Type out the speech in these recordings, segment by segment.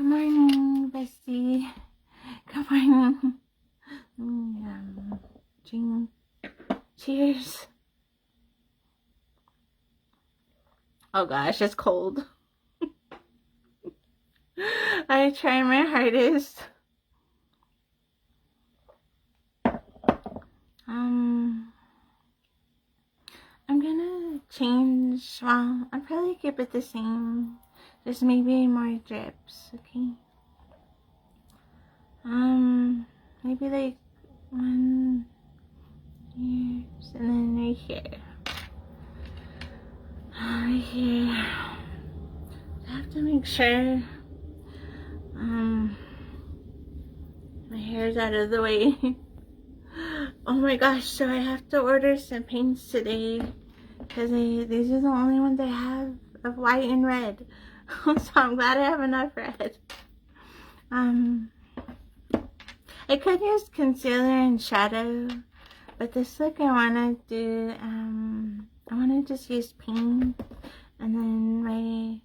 Good morning, bestie. Good morning. Drink. Cheers. Oh gosh, it's cold. I try my hardest. I'm gonna change. Well, I'll probably keep it the same. Just maybe more drips, okay? Maybe like one here, and then right here. Right here. I have to make sure my hair's out of the way. Oh my gosh, so I have to order some paints today because these are the only ones I have of white and red. So I'm glad I have enough red. I could use concealer and shadow, but this look I want to do, I want to just use paint and then my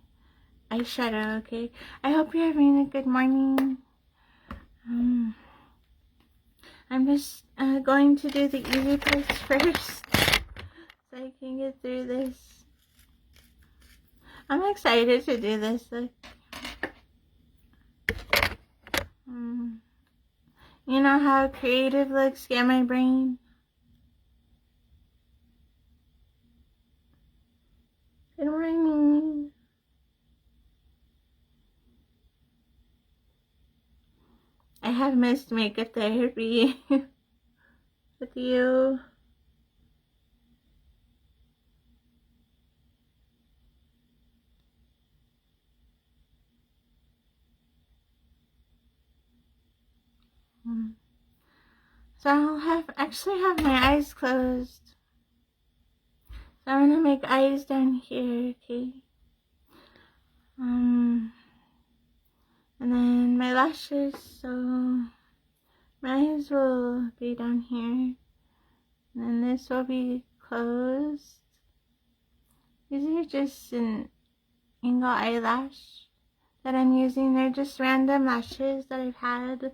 eyeshadow, okay? I hope you're having a good morning. I'm just going to do the easy parts first so I can get through this. I'm excited to do this look. You know how creative looks get my brain? Good morning. I have missed makeup therapy with you. So I'll actually have my eyes closed. So I'm gonna make eyes down here, okay? And then my lashes, so my eyes will be down here. And then this will be closed. These are just an angle eyelash that I'm using. They're just random lashes that I've had.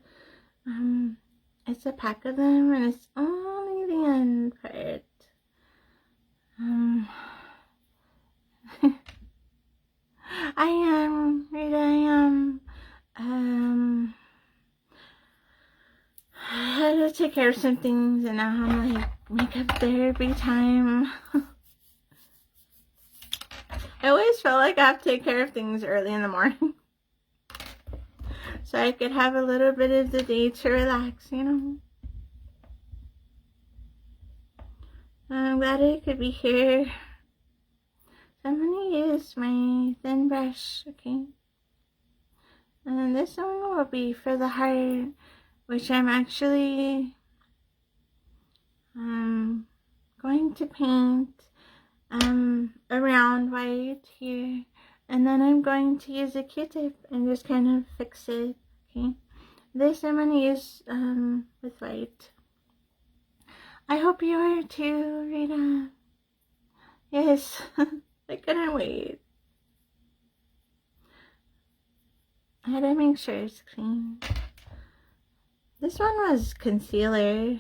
It's a pack of them and it's only the end part. I am, Rita, I had to take care of some things and now I'm like makeup therapy time. I always felt like I have to take care of things early in the morning so I could have a little bit of the day to relax, you know. I'm glad I could be here. So I'm gonna use my thin brush, okay? And this one will be for the heart, which I'm actually going to paint around white here, and then I'm going to use a Q-tip and just kind of fix it, okay? This I'm going to use with white. I hope you are too, Rita. Yes, I couldn't wait. I had to make sure it's clean. This one was concealer.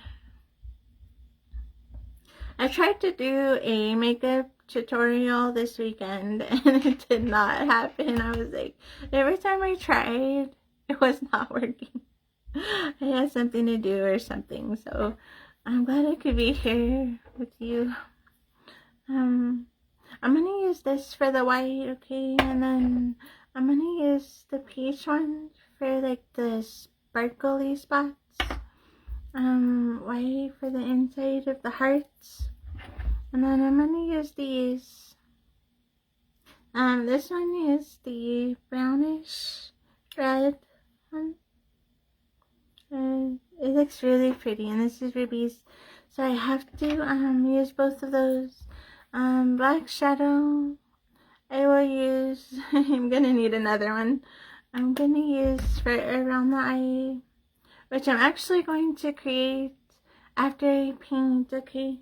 I tried to do a makeup tutorial this weekend and it did not happen. I was like, every time I tried, it was not working. I had something to do or something, so I'm glad I could be here with you. I'm gonna use this for the white, okay, and then I'm gonna use the peach one for like the sparkly spots. White for the inside of the hearts, and then I'm gonna use these. This one is the brownish red one. It looks really pretty, and this is rubies, so I have to use both of those. Black shadow I will use. I'm gonna need another one. I'm gonna use for around the eye, which I'm actually going to create after I paint, okay?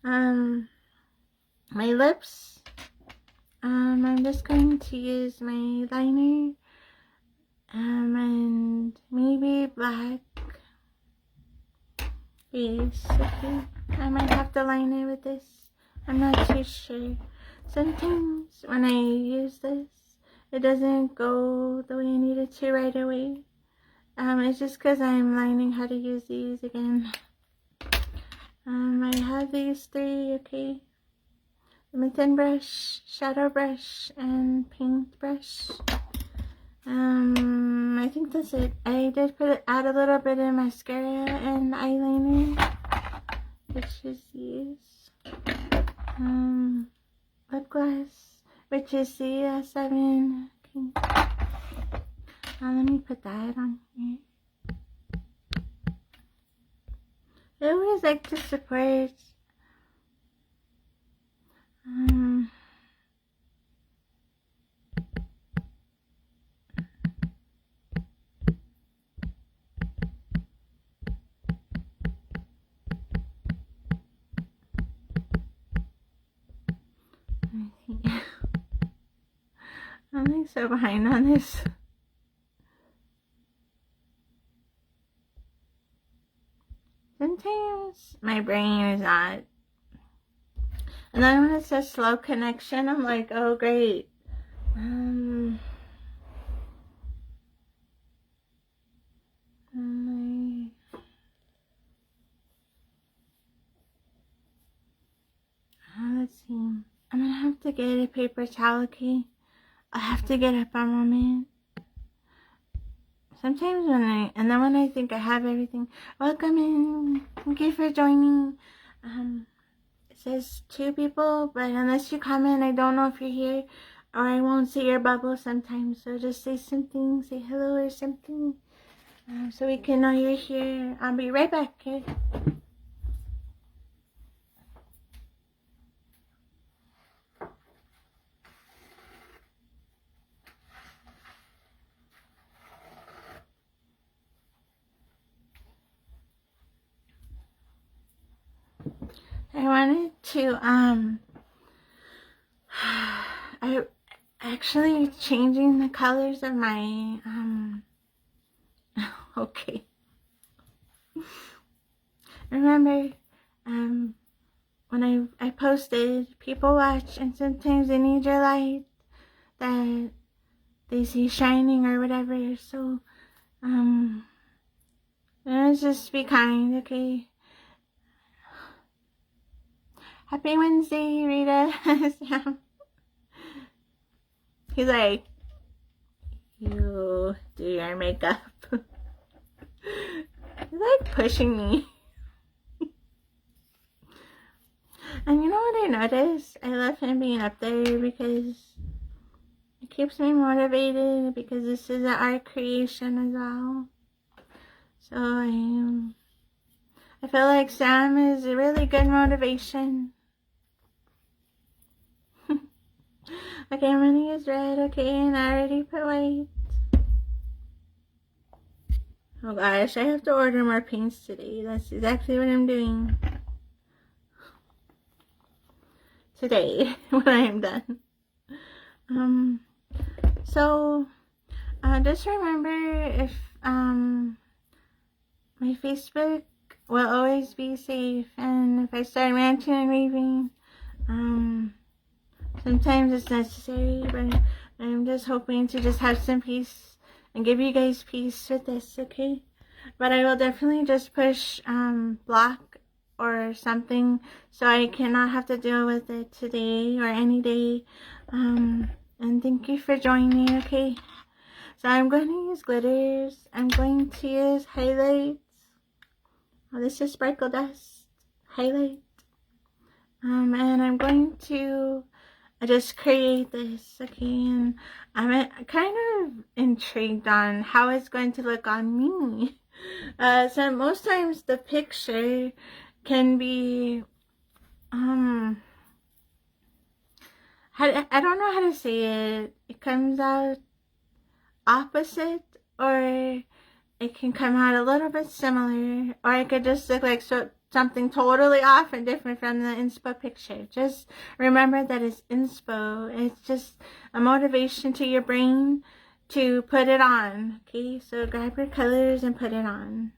My lips, I'm just going to use my liner And maybe black base. Okay, I might have to line it with this. I'm not too sure. Sometimes when I use this, it doesn't go the way I need it to right away. It's just because I'm learning how to use these again. I have these three, okay. The thin brush, shadow brush, and paint brush. I think that's it. I did add a little bit of mascara and eyeliner, which is these. Lip gloss, which is the 7. Okay. Let me put that on here. I always like to support I'm like so behind on this. Sometimes my brain is not. And then when it says slow connection, I'm like, oh great. Let's see. I'm gonna have to get a paper towel, okay? I'll have to get up a moment. Sometimes when I think I have everything. Welcome in. Thank you for joining. It says 2 people, but unless you comment, I don't know if you're here, or I won't see your bubble sometimes. So just say something, say hello or something, so we can know you're here. I'll be right back, okay? I wanted to, I actually changing the colors of my, okay. Remember, when I posted, people watch, and sometimes they need your light that they see shining or whatever, so, let's just be kind, okay? Happy Wednesday, Rita. Sam. He's like, you do your makeup. He's like pushing me. And you know what I noticed? I love him being up there because it keeps me motivated, because this is an art creation as well. So I feel like Sam is a really good motivation. Okay, I'm gonna use red, okay, and I already put white. Oh gosh, I have to order more paints today. That's exactly what I'm doing today when I am done. So just remember, if my Facebook will always be safe, and if I start ranting and raving, sometimes it's necessary, but I'm just hoping to just have some peace and give you guys peace with this, okay? But I will definitely just push block or something, so I cannot have to deal with it today or any day. And thank you for joining, okay? So I'm going to use glitters. I'm going to use highlights. Oh, this is Sparkle Dust highlight. And I'm going to just create this, okay? And I'm kind of intrigued on how it's going to look on me. So most times the picture can be, I don't know how to say it. It comes out opposite, or it can come out a little bit similar, or it could just look like something totally off and different from the inspo picture. Just remember that it's inspo. It's just a motivation to your brain to put it on. Okay, so grab your colors and put it on.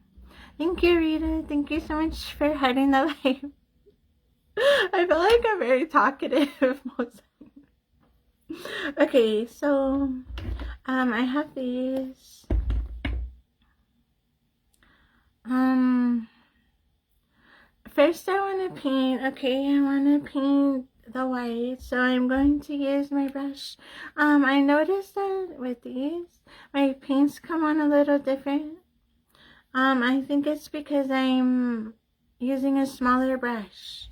Thank you, Rita. Thank you so much for heading the live. I feel like I'm very talkative most. Okay, so I have these. First I want to paint. Okay, I want to paint the white, so I'm going to use my brush. I noticed that with these, my paints come on a little different. I think it's because I'm using a smaller brush.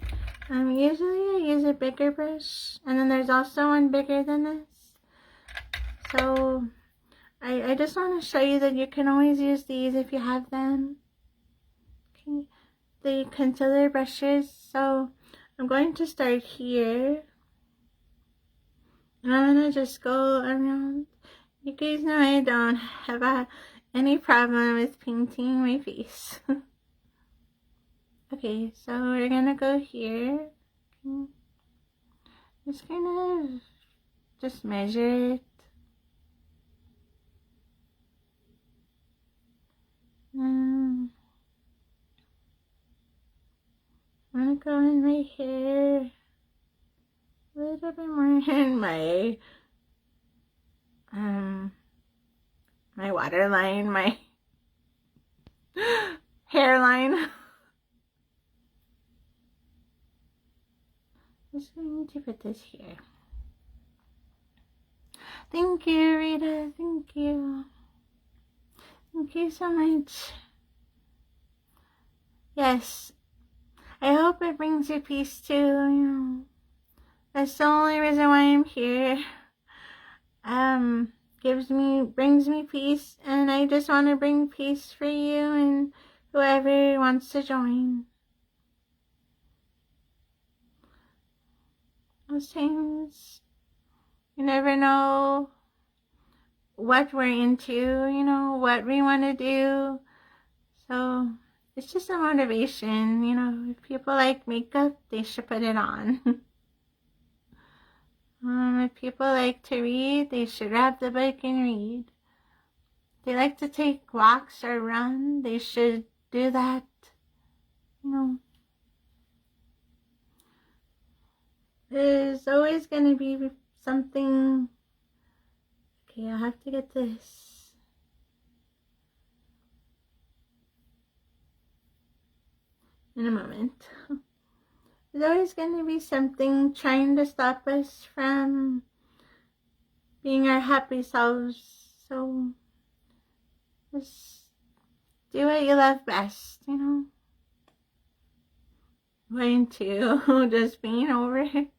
Usually I use a bigger brush, and then there's also one bigger than this. So I just want to show you that you can always use these if you have them. Okay, the concealer brushes. So I'm going to start here, and I'm gonna just go around. You guys know I don't have any problem with painting my face. Okay, so we're gonna go here. Okay. Just kind of measure it. I'm gonna go in my hair, a little bit more in my my waterline, my hairline. Just going to put this here. Thank you, Rita. Thank you. Thank you so much. Yes, I hope it brings you peace too. You know, that's the only reason why I'm here. Brings me peace, and I just want to bring peace for you and whoever wants to join. Most times, you never know what we're into, you know, what we want to do. So it's just a motivation, you know. If people like makeup, they should put it on. If people like to read, they should grab the book and read. If they like to take walks or run, they should do that, you know. There's always going to be something. Okay, I'll have to get this. In a moment. There's always going to be something trying to stop us from being our happy selves. So just do what you love best, you know. Going to just paint over it.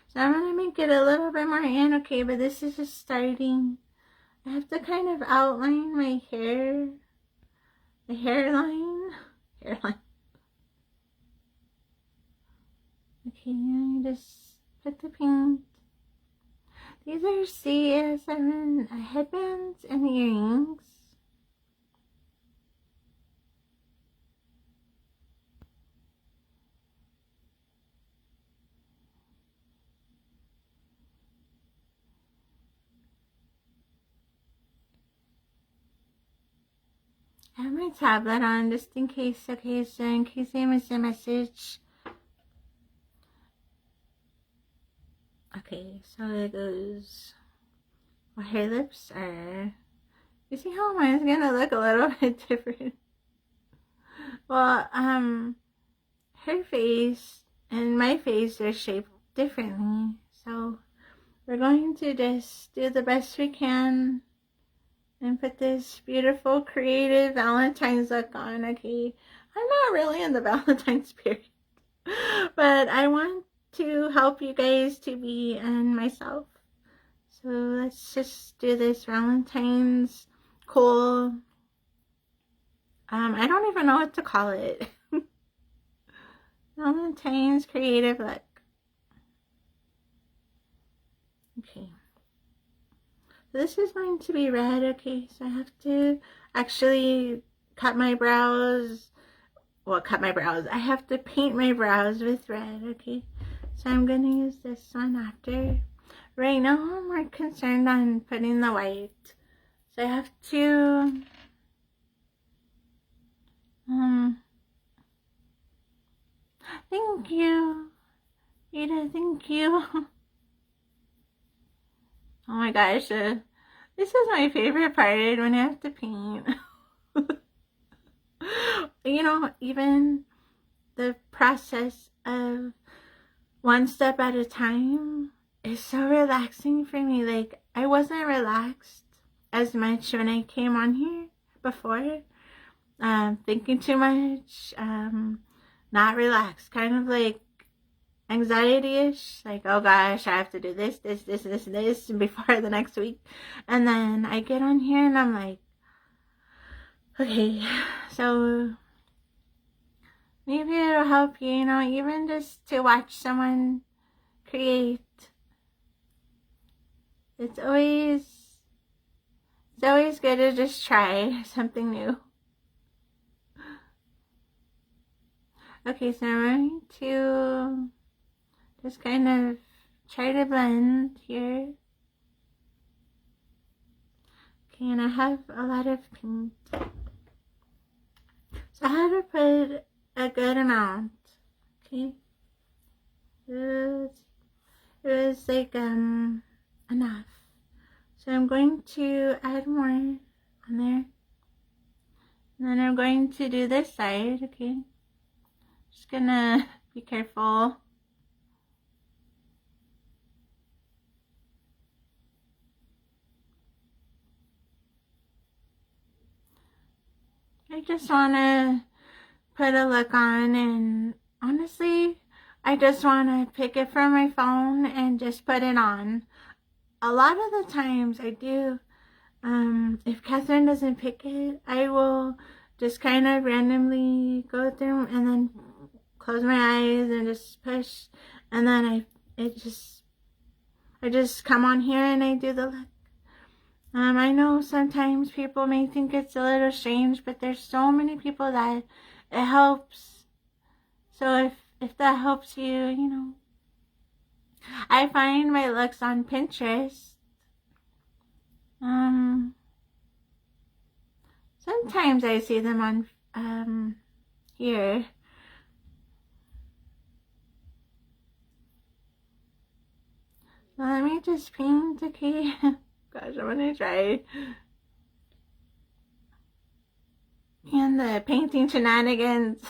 So I'm going to make it a little bit more in, okay, but this is just starting. I have to kind of outline my hair, the hairline. Okay, I just put the paint. These are CS7 headbands and earrings. I have my tablet on just in case, okay, so in case I miss a message. Okay, so it goes, well, her lips are, you see how mine's gonna look a little bit different? Well, her face and my face are shaped differently, so we're going to just do the best we can and put this beautiful creative Valentine's look on. Okay, I'm not really in the Valentine's spirit, but I want to help you guys to be and myself. So let's just do this Valentine's cool, I don't even know what to call it. Valentine's creative look. Okay. This is going to be red, okay, so I have to actually cut my brows. Well, I have to paint my brows with red, okay. So I'm going to use this one after. right now I'm more concerned on putting the white. So I have to, thank you, Rita, thank you. Oh my gosh, this is my favorite part when I have to paint. You know, even the process of one step at a time is so relaxing for me. Like, I wasn't relaxed as much when I came on here before. Thinking too much, not relaxed, kind of like anxiety-ish, like, oh gosh, I have to do this before the next week. And then I get on here and I'm like, okay, so maybe it'll help you, you know, even just to watch someone create. It's always good to just try something new. Okay, so I'm going to just kind of try to blend here. Okay, and I have a lot of pink. So I had to put a good amount. Okay. It was like enough. So I'm going to add more on there. And then I'm going to do this side, okay? Just gonna be careful. I just want to put a look on, and honestly, I just want to pick it from my phone and just put it on. A lot of the times I do, if Catherine doesn't pick it, I will just kind of randomly go through and then close my eyes and just push, and then I just come on here and I do the look. I know sometimes people may think it's a little strange, but there's so many people that it helps. So if that helps you, you know. I find my looks on Pinterest. Sometimes I see them on here. Now let me just paint, okay? Gosh, I'm gonna try. And the painting shenanigans.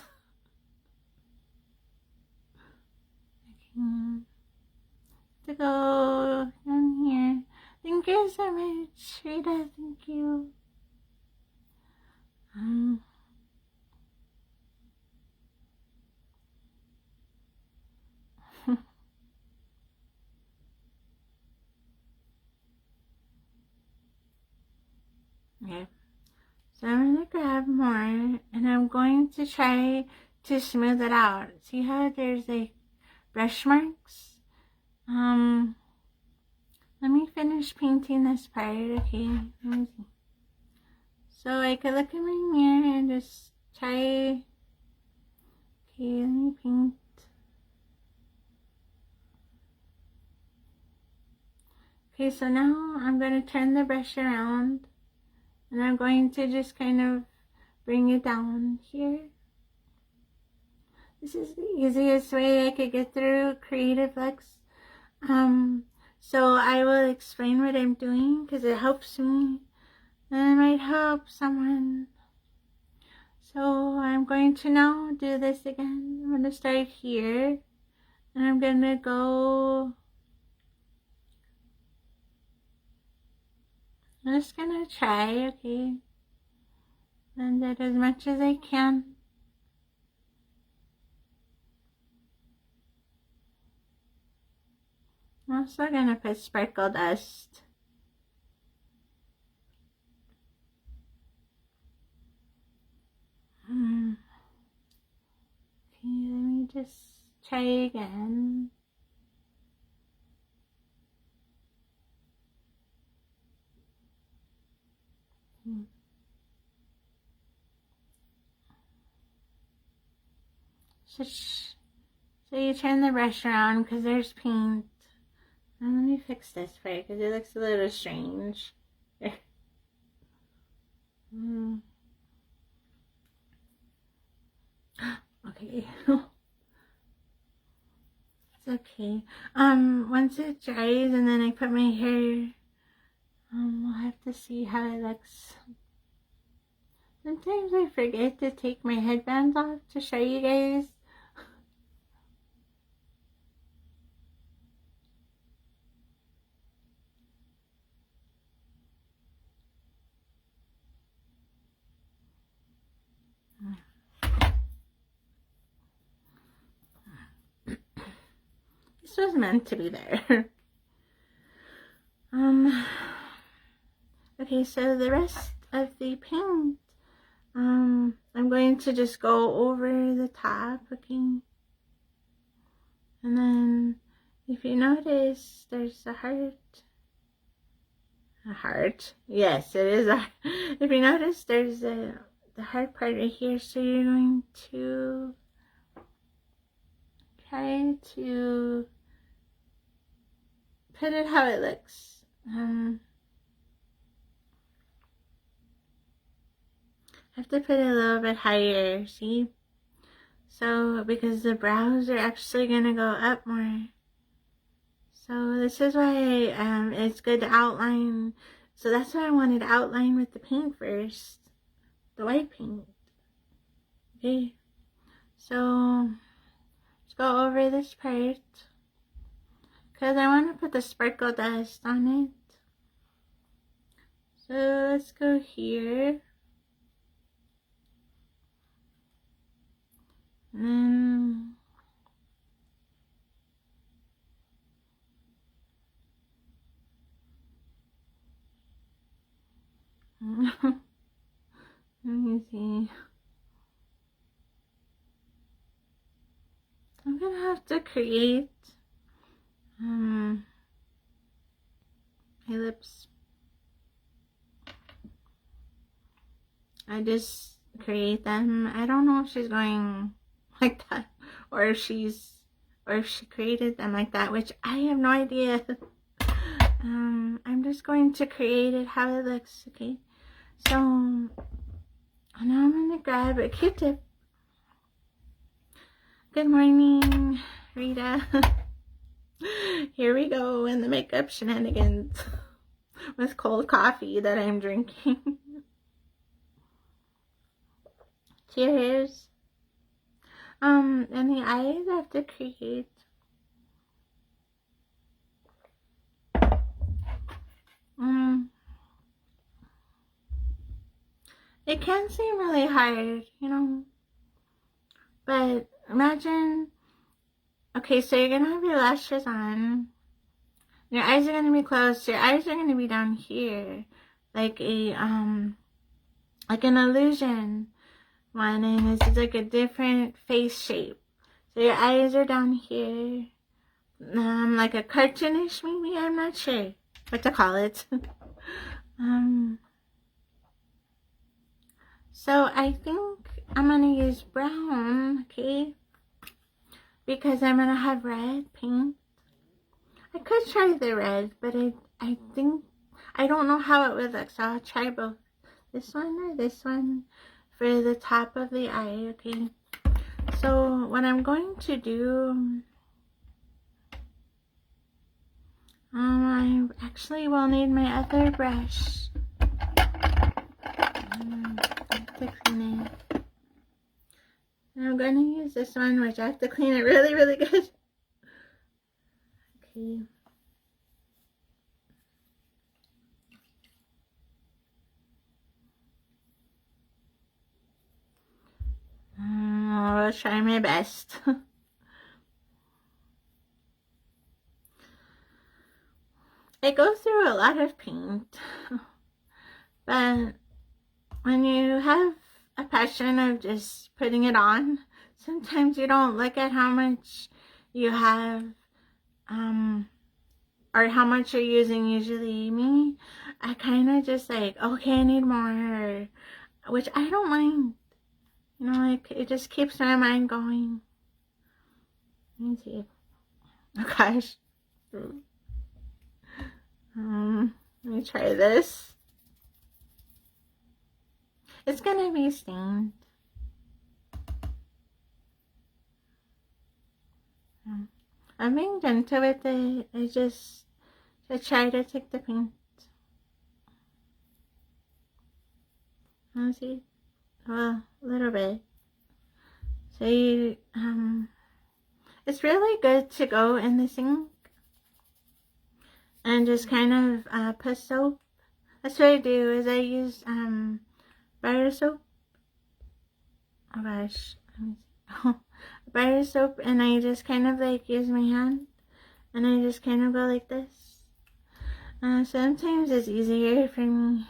Okay. To go down here. Thank you so much, Rita. Thank you. Okay. So I'm gonna grab more and I'm going to try to smooth it out. See how there's like brush marks? Let me finish painting this part, okay? Let me see. So I could look in my mirror and just try. Okay, let me paint. Okay, so now I'm going to turn the brush around and I'm going to just kind of bring it down here. This is the easiest way I could get through Creative Lux. So I will explain what I'm doing because it helps me and it might help someone. So I'm going to now do this again. I'm going to start here and I'm going to go. I'm just going to try, okay? Blend it as much as I can. I'm also going to put sparkle dust. Okay, let me just try again. So you turn the brush around because there's paint. And let me fix this part because it looks a little strange. Okay. It's okay. Once it dries and then I put my hair, we'll have to see how it looks. Sometimes I forget to take my headbands off to show you guys. This was meant to be there. Okay, so the rest of the paint, I'm going to just go over the top, okay? And then, if you notice, there's a heart. A heart? Yes, it is a. If you notice, there's the heart part right here, so you're going to try to put it how it looks. I have to put it a little bit higher, see? So, because the brows are actually going to go up more. So, this is why it's good to outline. So, that's why I wanted to outline with the paint first. The white paint. Okay. So, let's go over this part. Because I want to put the sparkle dust on it. So, let's go here. And let me see. I'm gonna have to create my lips. I just create them. I don't know if she's going like that or if she created them like that, which I have no idea. I'm just going to create it how it looks, okay? So now I'm gonna grab a Q-tip. Good morning, Rita. Here we go in the makeup shenanigans with cold coffee that I'm drinking. Cheers. And the eyes I have to create. It can seem really hard, you know, but imagine, okay, so you're gonna have your lashes on, your eyes are gonna be closed, your eyes are gonna be down here, like a, like an illusion one, and this is like a different face shape. So your eyes are down here, like a cartoonish maybe, I'm not sure what to call it. So I think I'm gonna use brown, okay? Because I'm gonna have red paint. I could try the red, but I think I don't know how it would look, so I'll try both this one or this one for the top of the eye, okay? So what I'm going to do, I actually will need my other brush. To clean it. And I'm going to use this one, which I have to clean it really, really good. Okay. I'll try my best. I go through a lot of paint, but when you have a passion of just putting it on, sometimes you don't look at how much you have, or how much you're using. Usually me, I kind of just like, okay, I need more, which I don't mind. You know, like, it just keeps my mind going. Let me see. Oh gosh. Let me try this. It's gonna be stained. I'm being gentle with it. I try to take the paint. See? Well, a little bit. So it's really good to go in the sink and just kind of put soap. That's what I do, is I use bar soap. Oh gosh, let me see. Bar soap, and I just kind of like use my hand, and I just kind of go like this. Sometimes it's easier for me.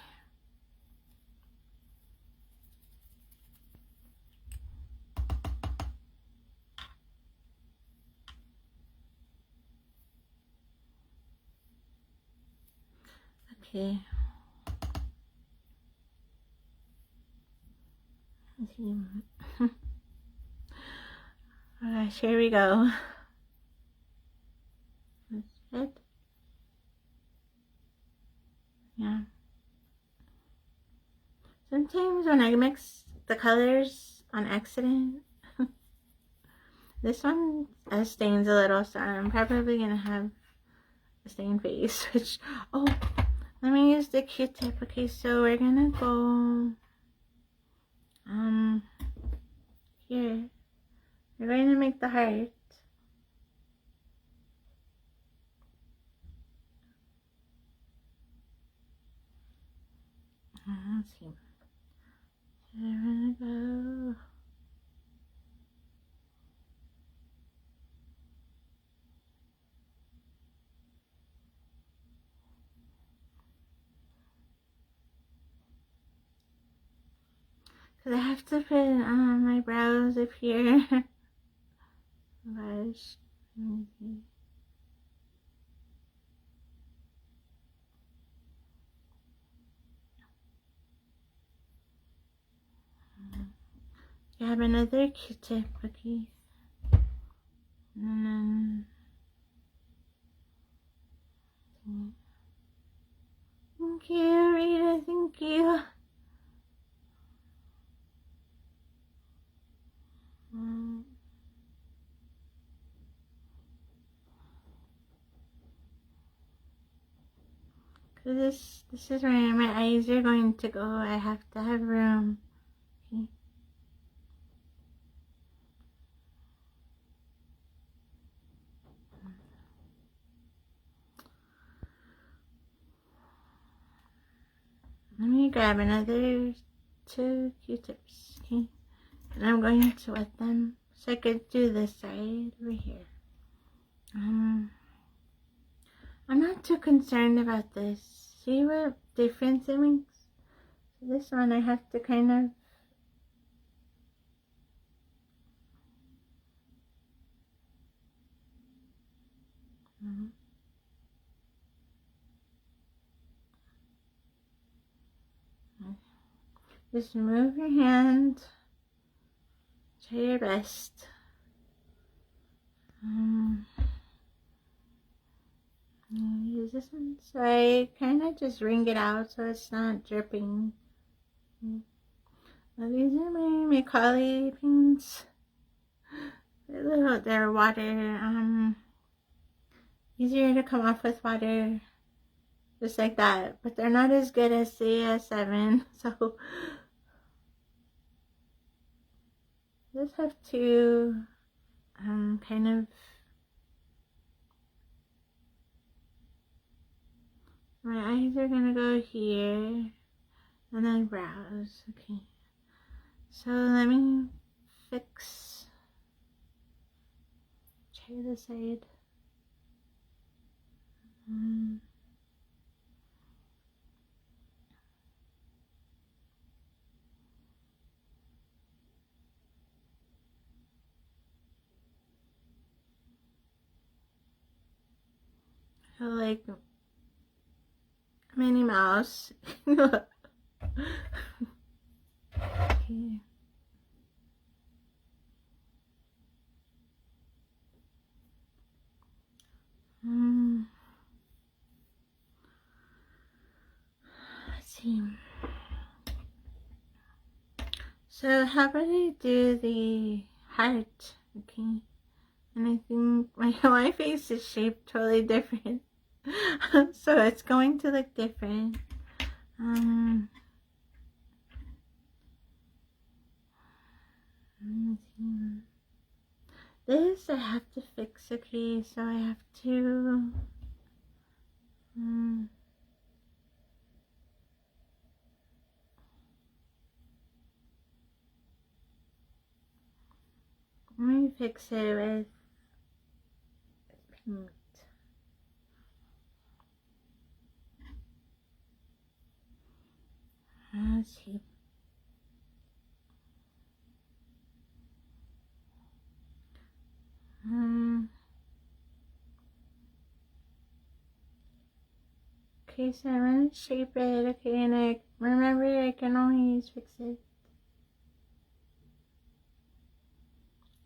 Okay. Let's see. Oh gosh, here we go. That's it. Yeah. Sometimes when I mix the colors on accident, this one stains a little, so I'm probably gonna have a stained face. Which, oh, let me use the Q-tip. Okay, so we're gonna go here. We're going to make the heart. Let's see. So we're gonna go. Because I have to put my brows up here. Gosh. Let me see. Grab another Q-tip, okay? And then... Thank you, Rita, thank you. Cause this is where my eyes are going to go. I have to have room. Okay. Let me grab another 2 Q-tips, okay? And I'm going to wet them so I could do this side over here. I'm not too concerned about this. See what difference it makes? So this one I have to kind of just move your hand. Try your best. Use this one. So I kind of just wring it out so it's not dripping. Now these are my Macaulay paints. They're water, easier to come off with water, just like that. But they're not as good as the S7, so just have to kind of. My eyes are gonna go here, and then brows. Okay, so let me fix. Try this side. I feel like Minnie Mouse. Okay. see. So how about I do the heart? Okay. And I think my face is shaped totally different. So it's going to look different. This I have to fix, okay? So I have to let me fix it with paint. Let's see. Okay, so I'm gonna shape it, okay, and I remember I can always fix it.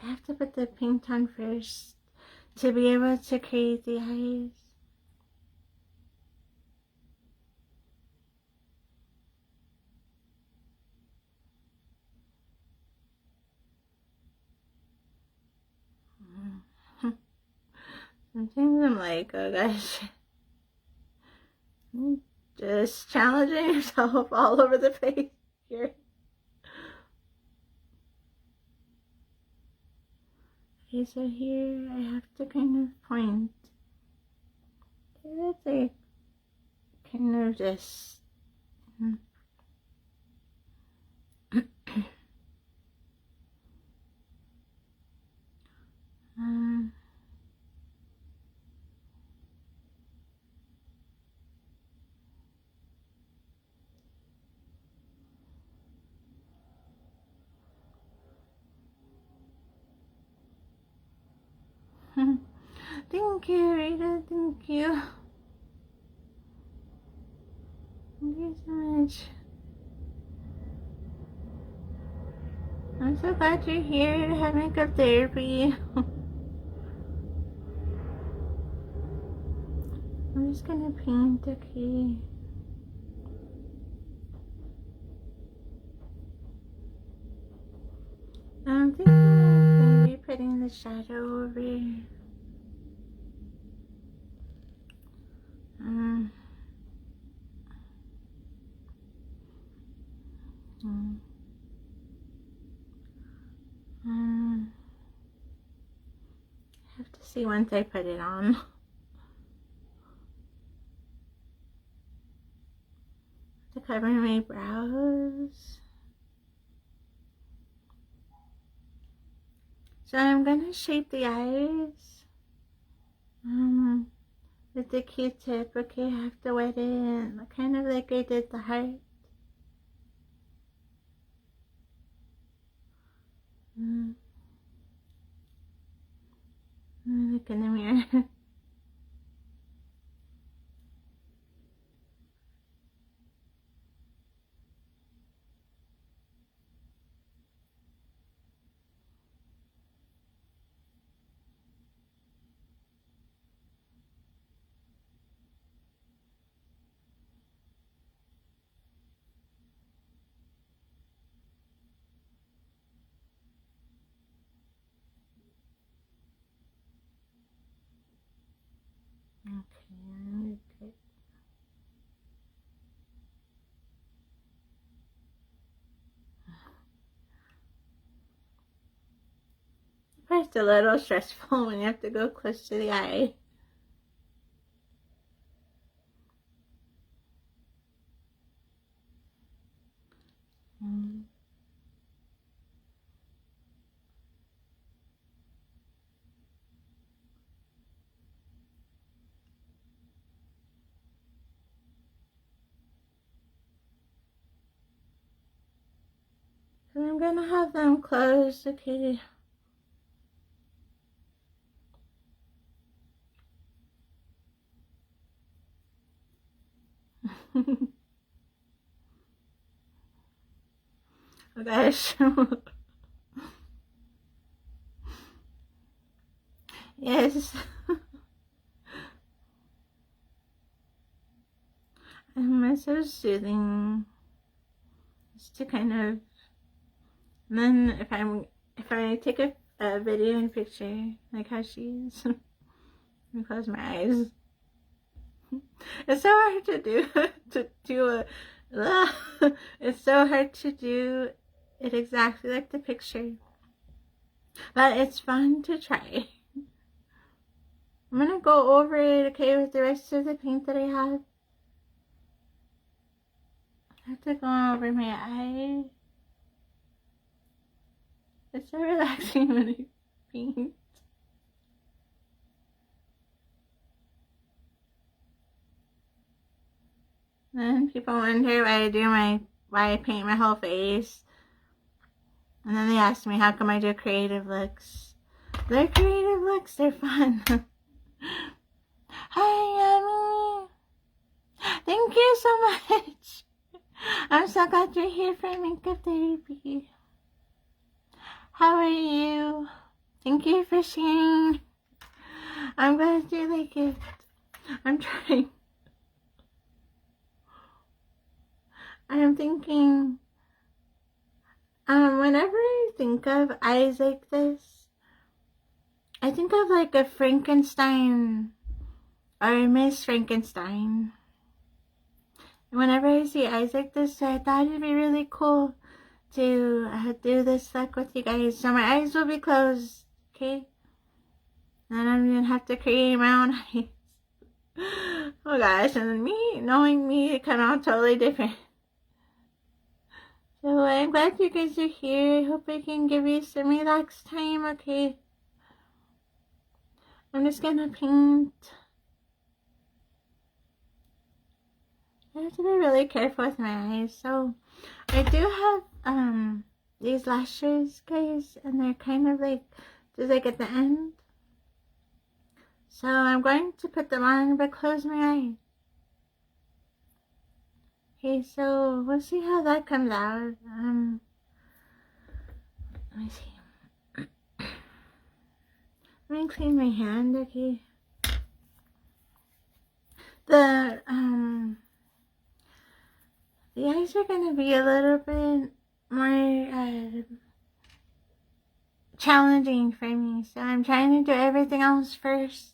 I have to put the paint on first to be able to create the eyes. Sometimes I'm like, oh gosh, just challenging yourself all over the place here. Okay, so here I have to kind of point. Okay, that's like kind of just thank you, Rita, thank you. Thank you so much. I'm so glad you're here to have makeup therapy. I'm just gonna paint, okay? I'm thinking of maybe putting the shadow over here. I have to see once I put it on. To cover my brows. So I'm gonna shape the eyes with the Q-tip. Okay, I have to wet it kind of like I did the heart. Look in the mirror. Okay. It's a little stressful when you have to go close to the eye. And I'm gonna have them closed, okay? Oh gosh. Yes. I'm It's so soothing. Just to kind of, and then if I take a video and picture like how she is, let me close my eyes. It's so hard to do it's so hard to do it exactly like the picture, but it's fun to try. I'm gonna go over it, okay, with the rest of the paint that I have. I have to go over my eye. It's so relaxing when I paint. Then people wonder why I paint my whole face. And then they ask me how come I do creative looks. They're creative looks, they're fun. Hi, Yummy. Thank you so much. I'm so glad you're here for makeup therapy. How are you? Thank you for sharing. I'm glad you like it. I'm trying. I'm thinking, whenever I think of eyes like this, I think of like a Frankenstein or Miss Frankenstein. Whenever I see eyes like this, I thought it'd be really cool to do this look with you guys. So my eyes will be closed, okay? And I'm gonna have to create my own eyes. Oh gosh, and me, knowing me, it come out totally different. So I'm glad you guys are here. I hope I can give you some relaxed time, okay? I'm just gonna paint. I have to be really careful with my eyes. So I do have these lashes, guys, and they're kind of like just like at the end. So I'm going to put them on but close my eyes. Okay, so we'll see how that comes out. Let me see. Let me clean my hand, okay? The eyes are gonna be a little bit more challenging for me, so I'm trying to do everything else first.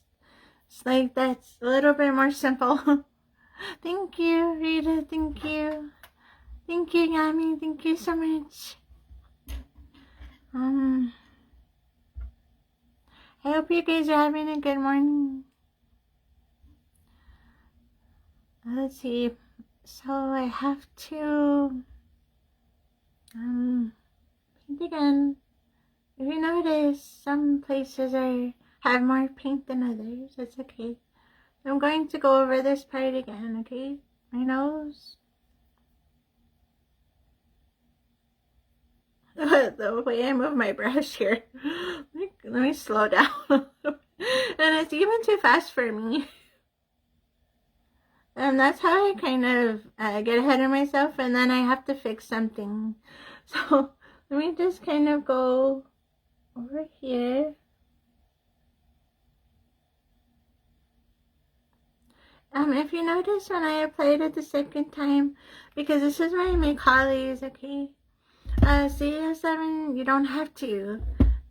It's like that's a little bit more simple. Thank you, Rita. Thank you. Thank you, Yami. Thank you so much. I hope you guys are having a good morning. Let's see. So I have to paint again. If you notice, some places have more paint than others. That's okay. I'm going to go over this part again, okay? My nose. The way I move my brush here. Let me slow down. And it's even too fast for me. And that's how I kind of get ahead of myself, and then I have to fix something. So let me just kind of go over here. If you notice when I applied it the second time, because this is where I make hollies, okay? CS7, you don't have to.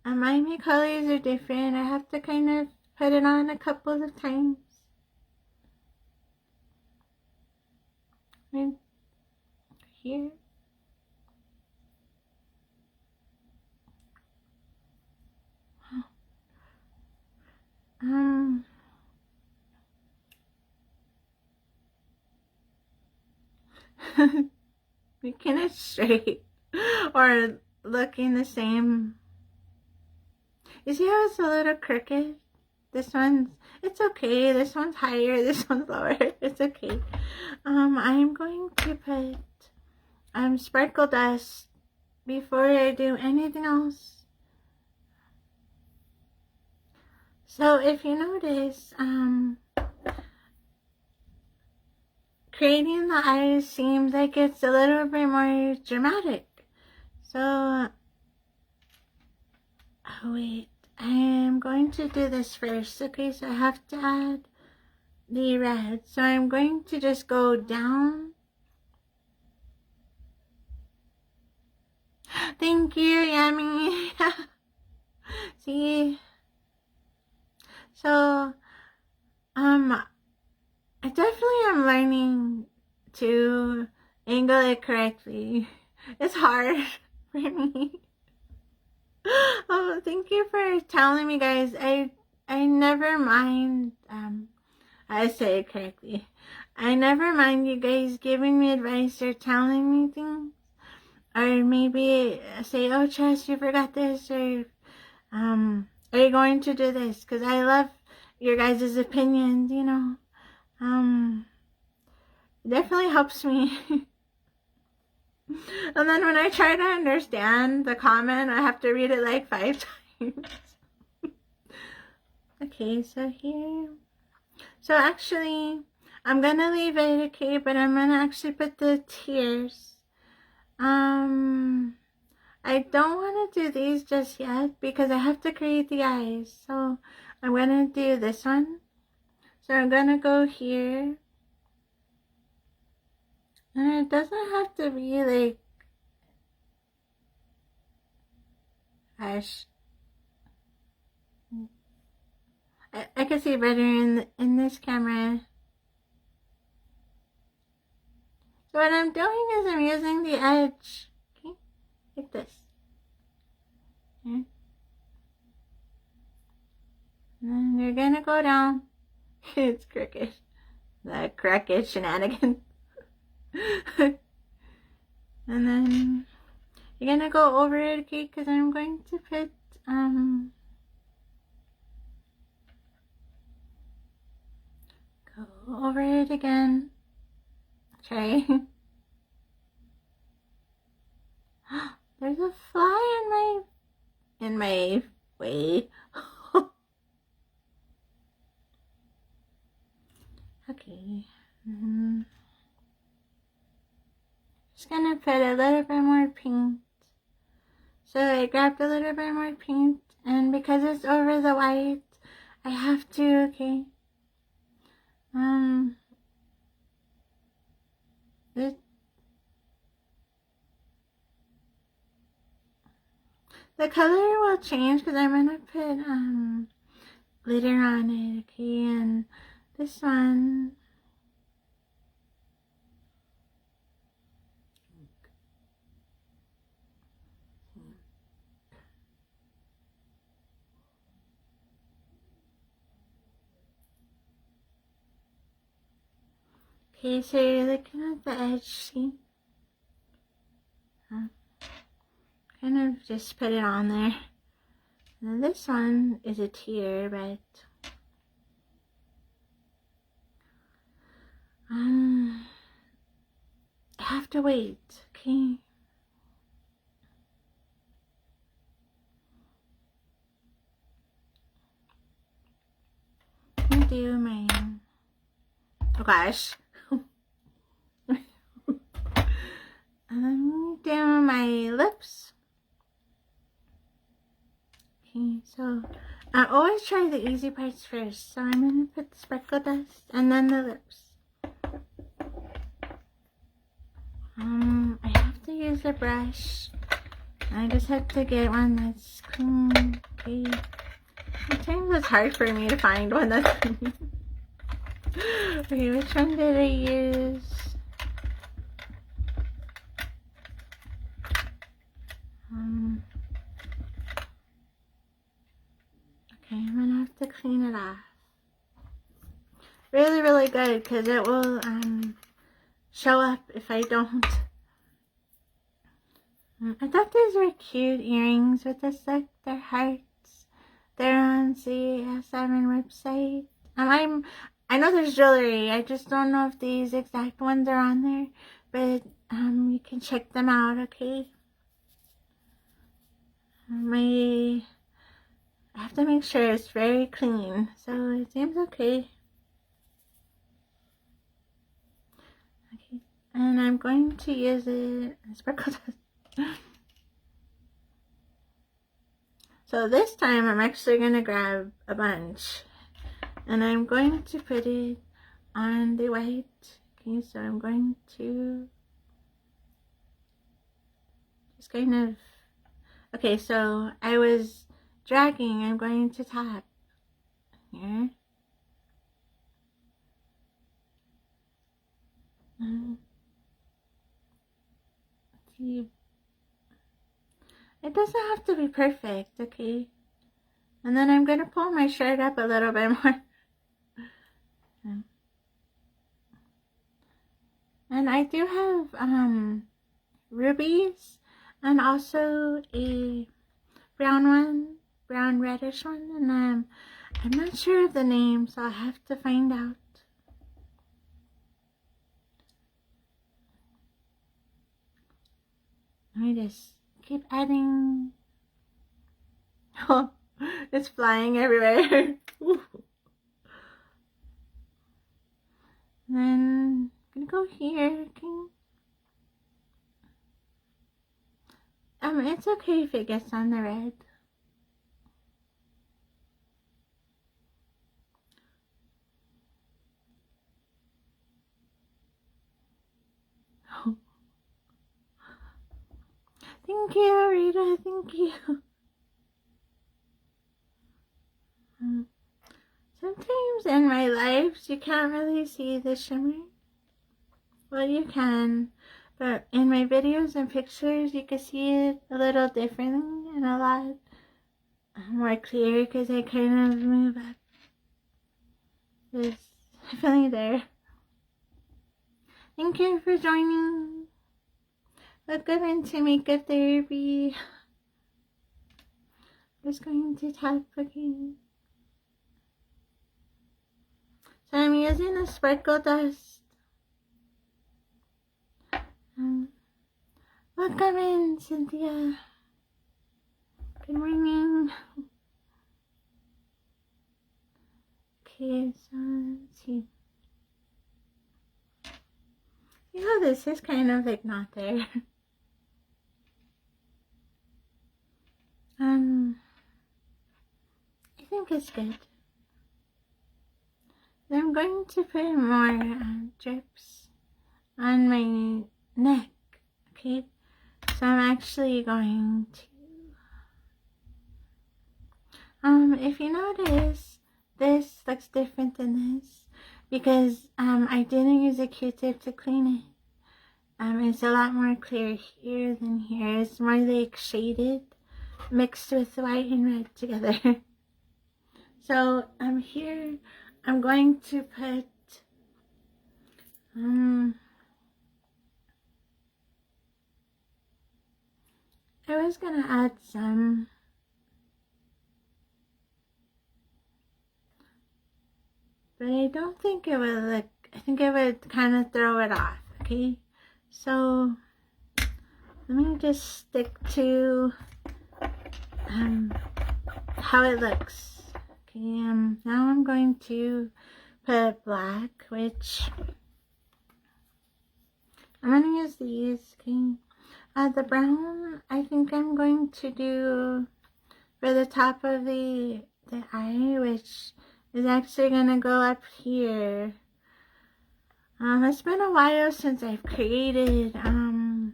My make hollies are different. I have to kind of put it on a couple of times. Right here. Making it straight or looking the same. You see how it's a little crooked? This one's, it's okay. This one's higher, this one's lower. It's okay. I'm going to put sparkle dust before I do anything else. So if you notice, creating the eyes seems like it's a little bit more dramatic. So, oh wait, I am going to do this first. Okay, so I have to add the red. So I'm going to just go down Thank you, Yummy. See? So, I definitely am learning to angle it correctly. It's hard for me. Oh, thank you for telling me, guys. I never mind, I say it correctly. I never mind you guys giving me advice or telling me things. Or maybe say, oh, Chess, you forgot this, or, are you going to do this? Because I love your guys' opinions, you know. It definitely helps me. And then when I try to understand the comment, I have to read it like 5 times. Okay, so here. So actually, I'm gonna leave it, okay, but I'm gonna actually put the tears. I don't want to do these just yet because I have to create the eyes. So I'm gonna do this one. So I'm gonna go here. And it doesn't have to be like ash. I can see better in this camera. So what I'm doing is I'm using the edge, okay, like this. Okay. And then you're gonna go down. It's crooked. The crooked shenanigans. And then you're gonna go over it, okay, because I'm going to put, go over it again. Okay. There's a fly in my way. Okay. Just gonna put a little bit more paint. So I grabbed a little bit more paint, and because it's over the white, I have to, okay. The color will change because I'm gonna put glitter on it, okay, and this one. Okay, so you're looking at the edge, see? Kind of just put it on there. And this one is a tear, but I have to wait, okay? Let me do my, oh gosh. I'm doing my lips. Okay, so I always try the easy parts first. So I'm gonna put the sparkle dust and then the lips. I have to use a brush. I just have to get one that's clean. Okay. Sometimes it's hard for me to find one that's clean. Okay, which one did I use? Okay, I'm gonna have to clean it off. Really, really good because it will show up if I don't. I thought these were cute earrings with the like their hearts. They're on CA7 website. I know there's jewelry. I just don't know if these exact ones are on there, but you can check them out, okay? I have to make sure it's very clean, so it seems okay. Okay, and I'm going to use it as sparkle dust. So this time I'm actually going to grab a bunch and I'm going to put it on the white. Okay, so I'm going to just kind of Okay, so I was dragging. I'm going to tap here. See. It doesn't have to be perfect, okay? And then I'm going to pull my shirt up a little bit more. And I do have rubies and also a brown one, brown reddish one, and I'm not sure of the name, so I'll have to find out. Let me just keep adding. Oh, it's flying everywhere. And then I'm gonna go here. Okay. It's okay if it gets on the red. Thank you, Rita. Thank you. Sometimes in my lives you can't really see the shimmer. Well, you can, but in my videos and pictures you can see it a little differently and a lot more clear because I kind of move up. It's definitely there. Thank you for joining. Welcome into makeup therapy. Just going to tap again. So I'm using a sparkle dust. Welcome in, Cynthia. Good morning. Okay, so let's see. You know, this is kind of like not there. I think it's good. Then I'm going to put more drips on my neck. Okay, so I'm actually going to. If you notice, this looks different than this because I didn't use a Q-tip to clean it. It's a lot more clear here than here. It's more like shaded, mixed with white and red together. So here I'm going to put I was gonna add some but I don't think it would look, I think it would kind of throw it off, okay? So let me just stick to how it looks. Okay, now I'm going to put black, which I'm gonna use these, okay? The brown, I think I'm going to do for the top of the eye, which is actually gonna go up here. It's been a while since I've created, well,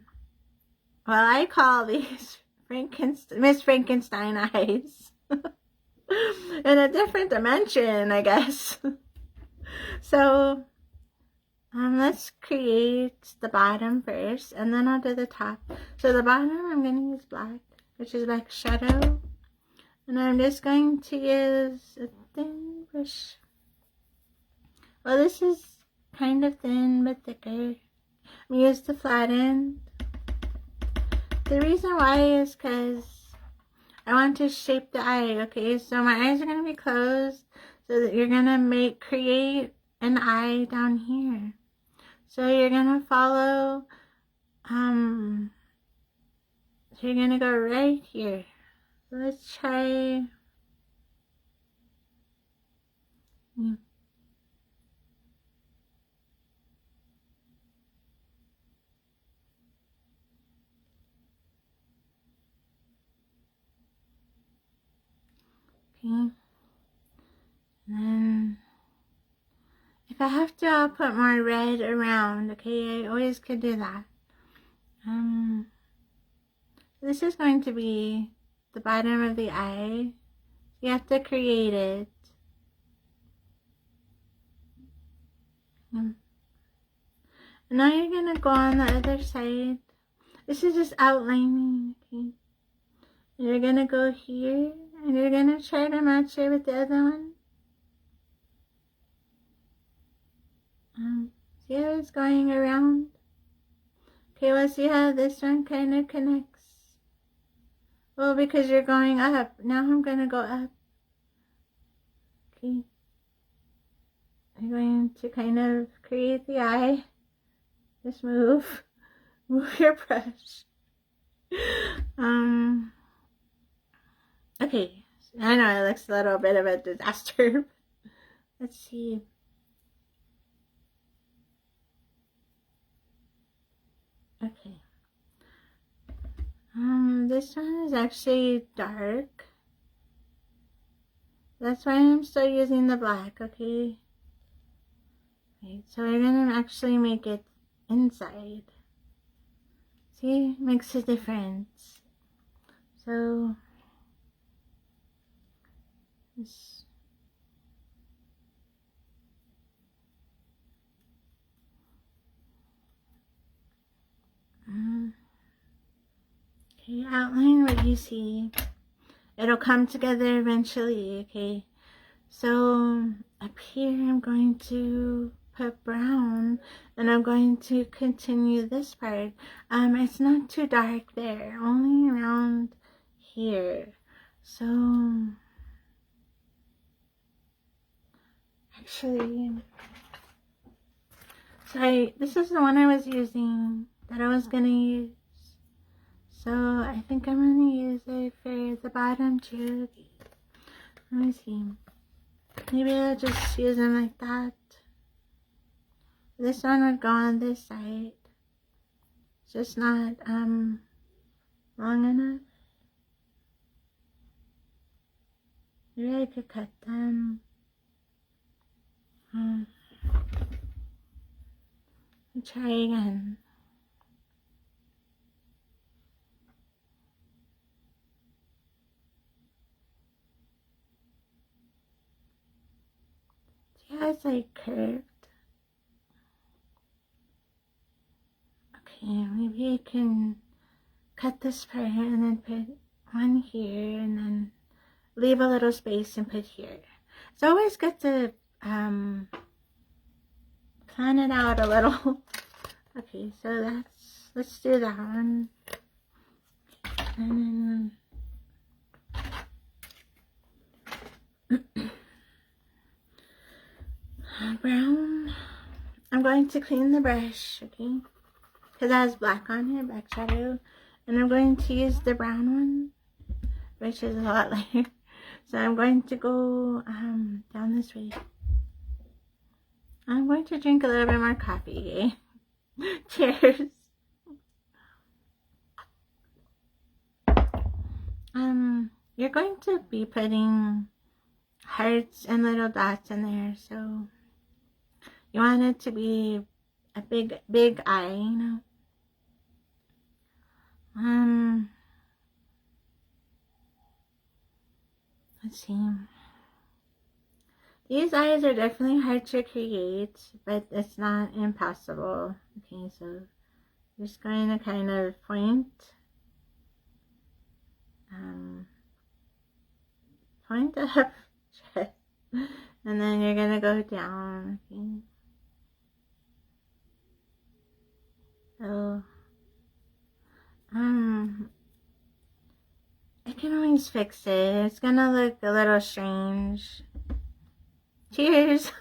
I call these Miss Frankenstein eyes. In a different dimension, I guess. So, let's create the bottom first, and then I'll do the top. So the bottom, I'm going to use black, which is black shadow. And I'm just going to use a thin brush. Well, this is kind of thin, but thicker. I'm use the flat end. The reason why is because I want to shape the eye, okay? So my eyes are going to be closed, so that you're going to create an eye down here. So you're going to follow, so you're going to go right here. So let's try, okay, and then if I have to, I'll put more red around, okay? I always could do that. This is going to be the bottom of the eye. You have to create it. And now you're going to go on the other side. This is just outlining, okay? And you're going to go here, and you're going to try to match it with the other one. See how it's going around? Okay, well, see how this one kind of connects? Well, because you're going up. Now I'm going to go up. Okay. I'm going to kind of create the eye. Just move your brush. Okay. I know it looks a little bit of a disaster. Let's see. Okay. This one is actually dark. That's why I'm still using the black, okay? Right, so we're gonna actually make it inside. See, makes a difference. So this. Okay, outline what you see. It'll come together eventually, okay? So up here I'm going to put brown, and I'm going to continue this part. It's not too dark there, only around here. So actually, sorry, this is the one I was using that I was gonna use. So I think I'm gonna use it for the bottom too. Let me see. Maybe I'll just use them like that. This one would go on this side. It's just not long enough. Maybe I could cut them. I'll try again. See how it's like curved? Okay, maybe I can cut this part and then put one here and then leave a little space and put here. It's always good to plan it out a little. Okay, so let's do that one. And then brown. I'm going to clean the brush, okay? Because it has black on here, black shadow. And I'm going to use the brown one, which is a lot lighter. So I'm going to go down this way. I'm going to drink a little bit more coffee, okay? Cheers. You're going to be putting hearts and little dots in there, so you want it to be a big eye, you know? Let's see. These eyes are definitely hard to create, but it's not impossible. Okay, so just going to kind of point up, and then you're gonna go down. Okay. So I can always fix it. It's gonna look a little strange. Cheers.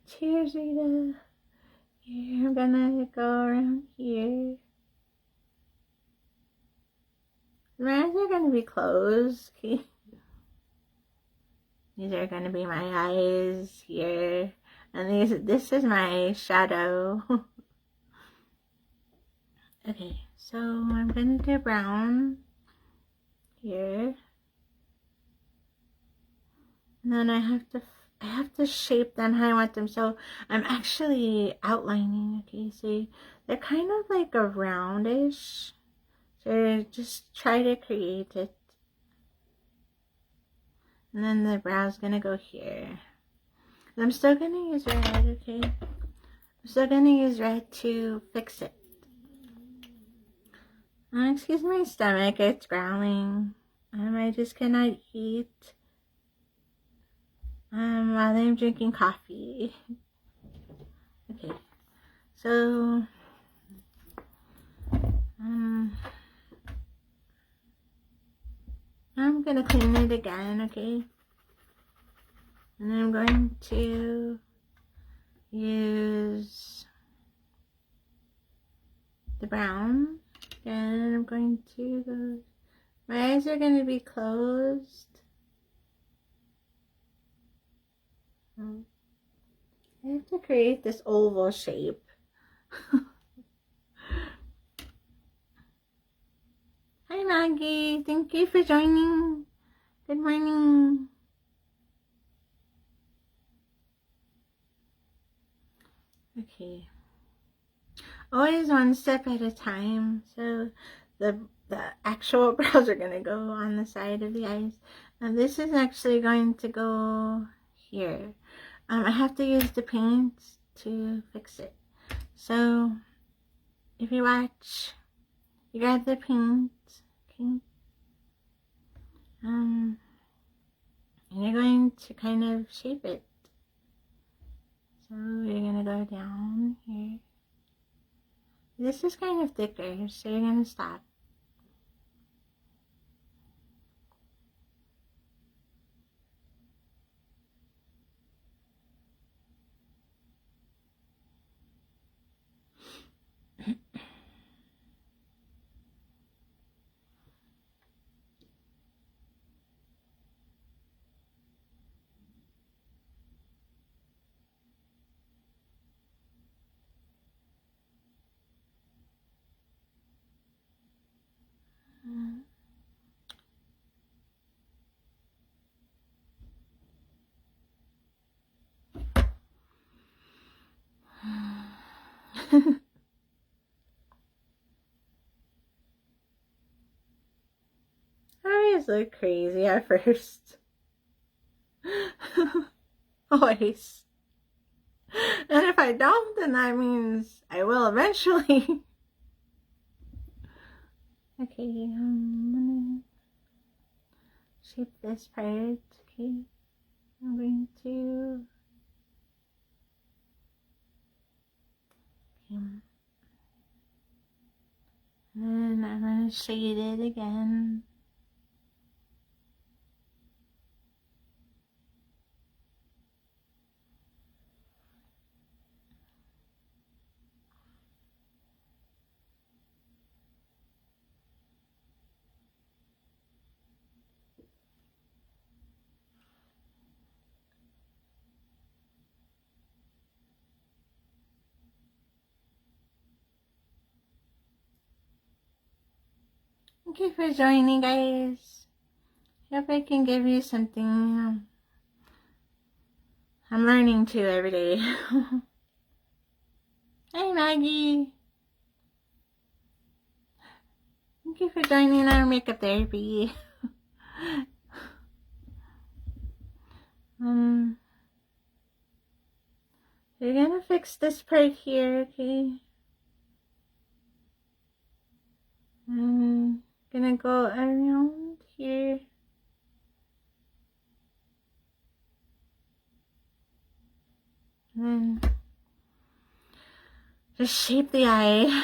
Cheers, Rita. Here, I'm gonna go around here. The eyes are gonna be closed. Okay. These are gonna be my eyes here, and this is my shadow. Okay, so I'm gonna do brown here, and then I have to shape them how I want them. So I'm actually outlining. Okay, see, they're kind of like a roundish. So just try to create it. And then the brow's gonna go here. I'm still gonna use red, okay? I'm still gonna use red to fix it. Excuse my stomach, it's growling. I just cannot eat while I'm drinking coffee. Okay, so I'm gonna clean it again, okay? And I'm going to use the brown. And I'm going to go, my eyes are going to be closed. I have to create this oval shape. Hi Maggie, thank you for joining. Good morning. Okay. Always one step at a time. So the actual brows are going to go on the side of the eyes. And this is actually going to go here. I have to use the paint to fix it. So if you watch, you grab the paint, okay? And you're going to kind of shape it. So you're going to go down here. This is kind of thicker, so you're going to stop. I always look crazy at first. Always. And if I don't, then that means I will eventually. Okay, I'm gonna shape this part. Okay, I'm going to. Okay. And I'm gonna shade it again. Thank you for joining, guys. Hope I can give you something. I'm learning too every day. Hey, Maggie. Thank you for joining our makeup therapy. You're gonna fix this part here, okay? I'm gonna go around here. And then just shape the eye.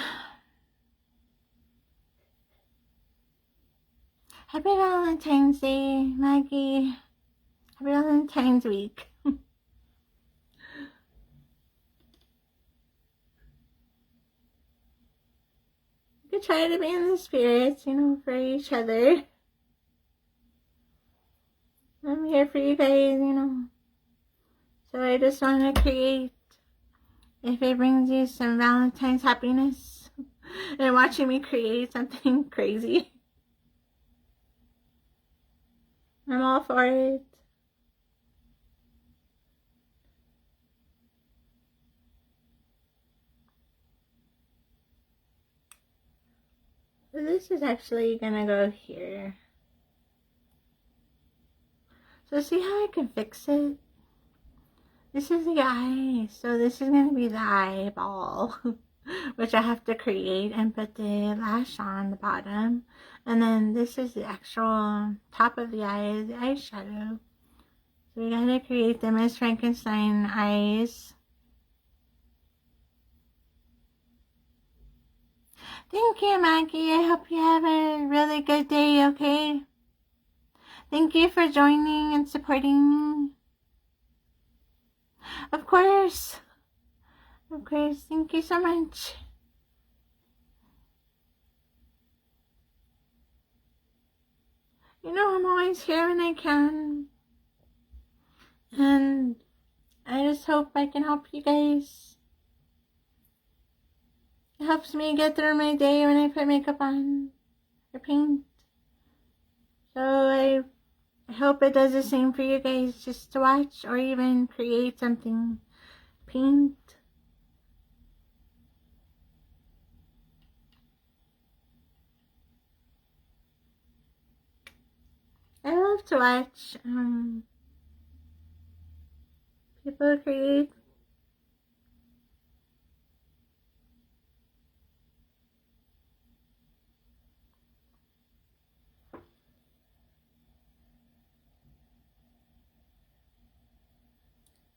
Happy Valentine's Day, Maggie. Happy Valentine's Week. We could try to be in the spirits, you know, for each other. I'm here for you guys, you know. So I just want to create, if it brings you some Valentine's happiness, and watching me create something crazy, I'm all for it. So this is actually gonna go here. So see how I can fix it? This is the eye. So this is gonna be the eyeball, which I have to create and put the lash on the bottom. And then this is the actual top of the eye, the eyeshadow. So we gotta create them as Frankenstein eyes. Thank you, Maggie. I hope you have a really good day, okay? Thank you for joining and supporting me. Of course. Of course. Thank you so much. You know, I'm always here when I can. And I just hope I can help you guys. It helps me get through my day when I put makeup on or paint. So I hope it does the same for you guys, just to watch or even create something. Paint. I love to watch people create.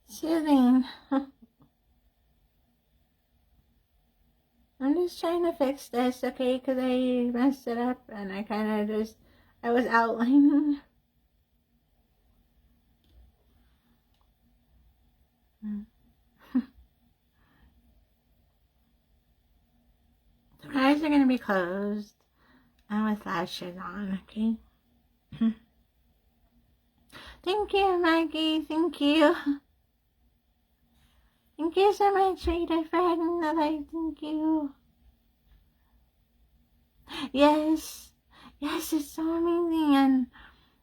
Soothing. I'm just trying to fix this, okay? Because I messed it up and I kind of I was outlining. My eyes are going to be closed and with lashes on, okay? Thank you, Maggie. Thank you. Thank you so much, Rita, for having the light. Thank you. Yes. Yes, it's so amazing. And,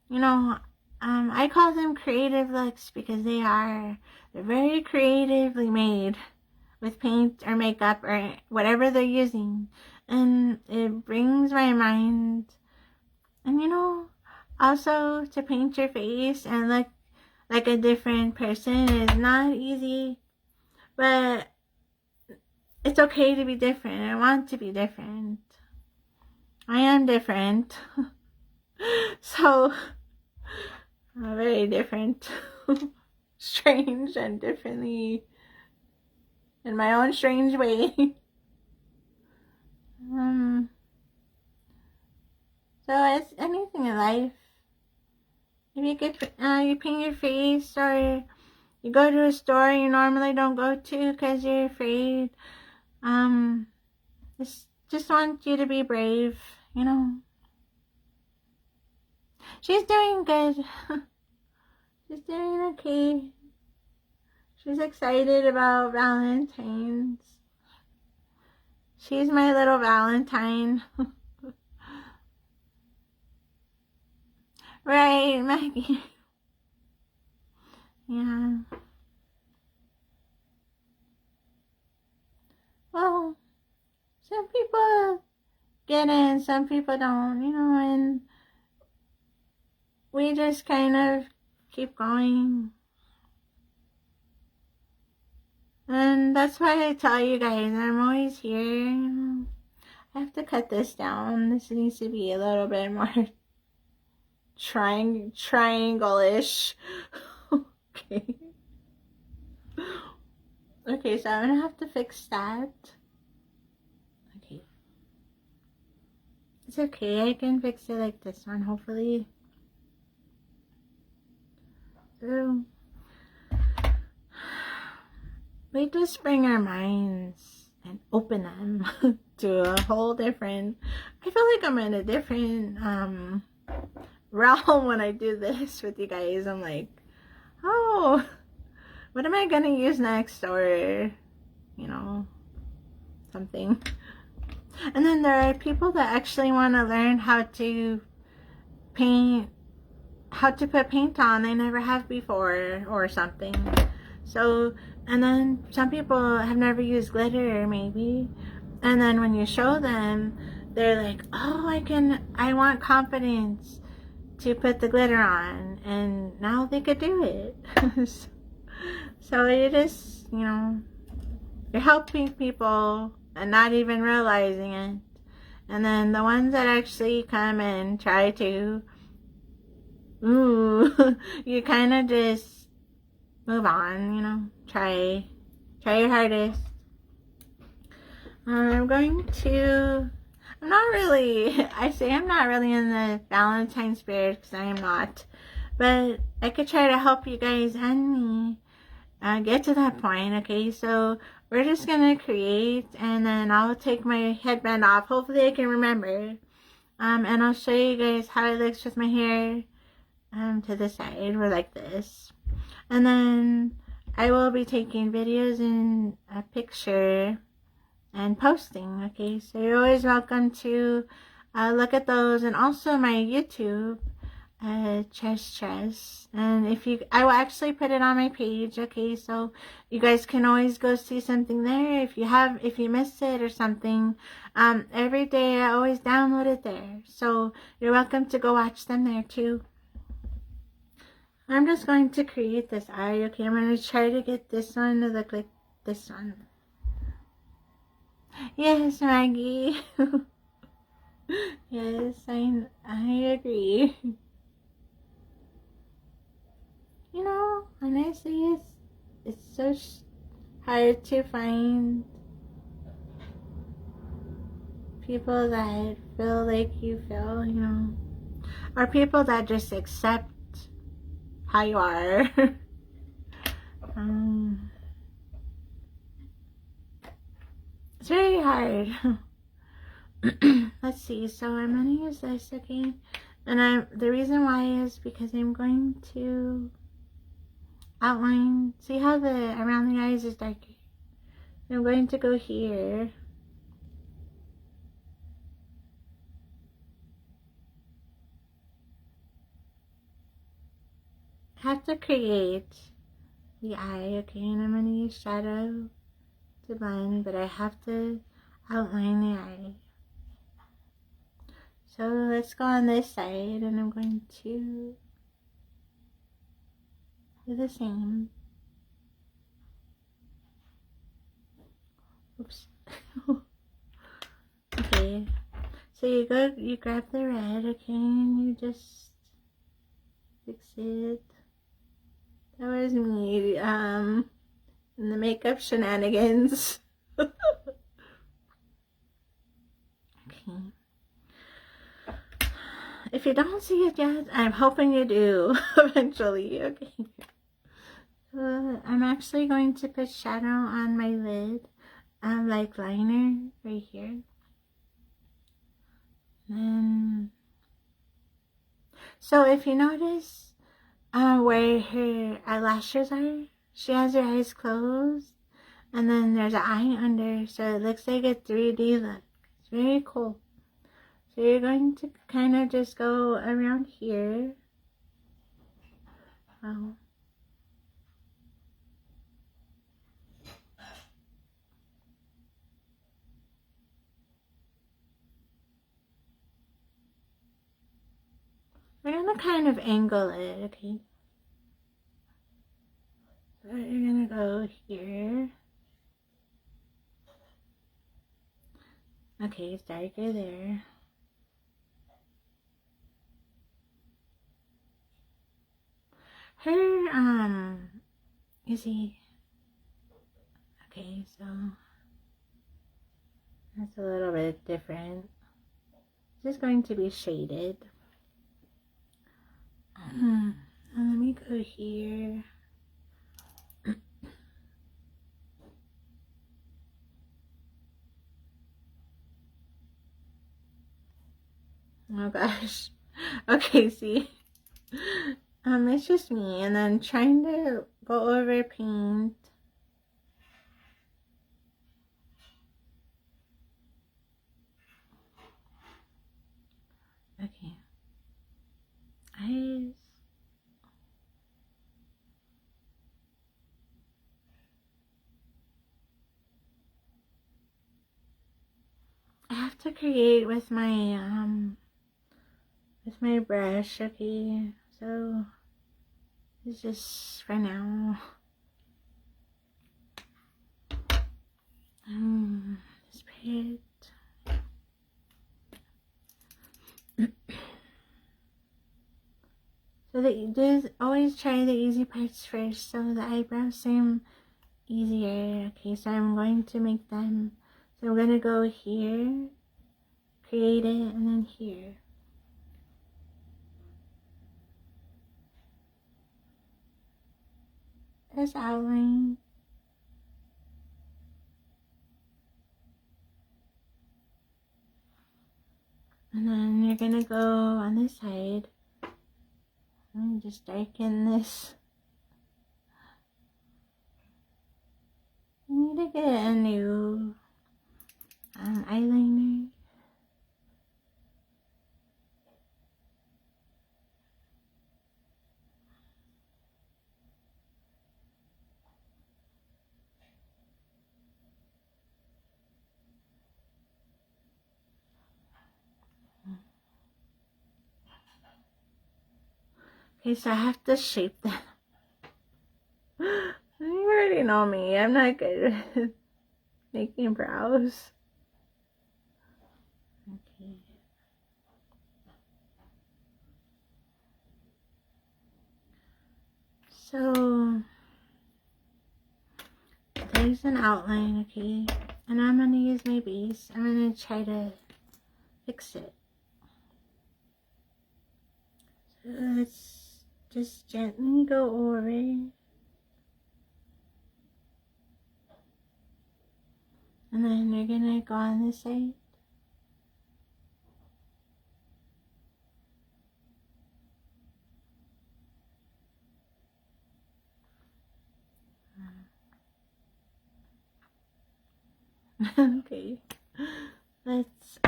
you know, I call them creative looks because they're very creatively made with paint or makeup or whatever they're using. And it brings my mind, and you know, also to paint your face and look like a different person is not easy, but it's okay to be different. I want to be different. I am different. So, I'm very different. Strange and differently in my own strange way. So it's anything in life. If you could, you paint your face, or you go to a store you normally don't go to because you're afraid. Just want you to be brave, you know. She's doing good. She's doing okay. She's excited about Valentine's. She's my little Valentine. Right, Maggie. Yeah. Well, some people get in, some people don't, you know, and we just kind of keep going. And that's why I tell you guys, I'm always here, you know. I have to cut this down. This needs to be a little bit more triangle-ish. Okay. Okay, so I'm gonna have to fix that. Okay. It's okay, I can fix it like this one, hopefully. So, we just bring our minds and open them to a whole different, I feel like I'm in a different realm when I do this with you guys. I'm like, oh, what am I gonna use next, or you know, something. And then there are people that actually want to learn how to paint, how to put paint on, they never have before or something. So, and then some people have never used glitter maybe, and then when you show them, they're like, oh, I want confidence to put the glitter on, and now they could do it. So it is, you're helping people and not even realizing it. And then the ones that actually come and try to, you kind of just move on, try your hardest. I'm not really, I'm not really in the Valentine spirit, because I am not. But I could try to help you guys and me get to that point, okay? So we're just going to create, and then I'll take my headband off. Hopefully I can remember. And I'll show you guys how it looks with my hair to the side, or like this. And then I will be taking videos and a picture and posting, okay? So you're always welcome to look at those, and also my YouTube, Chess. And I will actually put it on my page, okay? So you guys can always go see something there if you missed it or something. Every day I always download it there, so you're welcome to go watch them there too. I'm just going to create this eye, okay? I'm going to try to get this one to look like this one. Yes, Maggie. Yes, I agree. Honestly, it's so hard to find people that feel like you feel, or people that just accept how you are. It's very hard. Let's see, so I'm going to use this, okay? And the reason why is because I'm going to outline, see how around the eyes is darker? I'm going to go here. I have to create the eye, okay? And I'm going to use shadow to blend, but I have to outline the eye. So let's go on this side, and I'm going to do the same. Oops. Okay. So you grab the red, okay, and you just fix it. That was me, in the makeup shenanigans. Okay. If you don't see it yet, I'm hoping you do eventually, okay. I'm actually going to put shadow on my lid, like liner right here. So if you notice where her eyelashes are, she has her eyes closed, and then there's an eye under, so it looks like a 3D look. It's very cool. So you're going to kind of just go around here. Oh. We're going to kind of angle it, okay? So you're going to go here. Okay, it's darker there. Her, you see, okay, so that's a little bit different. It's just going to be shaded. Let me go here. Oh gosh. Okay, see. It's just me, and then trying to go over paint. Okay. Eyes. I have to create with my brush, okay? So it's just for now. This part. So that you do always try the easy parts first, so the eyebrows seem easier. Okay, so I'm going to make them. So I'm gonna go here, create it, and then here. There's outline. And then you're gonna go on this side. Let me just darken this. You need to get a new eyeliner. Okay, so I have to shape them. You already know me. I'm not good at making brows. Okay. So there's an outline, okay? And I'm gonna use my base. I'm gonna try to fix it. So let's just gently go over it. And then you're gonna go on this side. Okay. Let's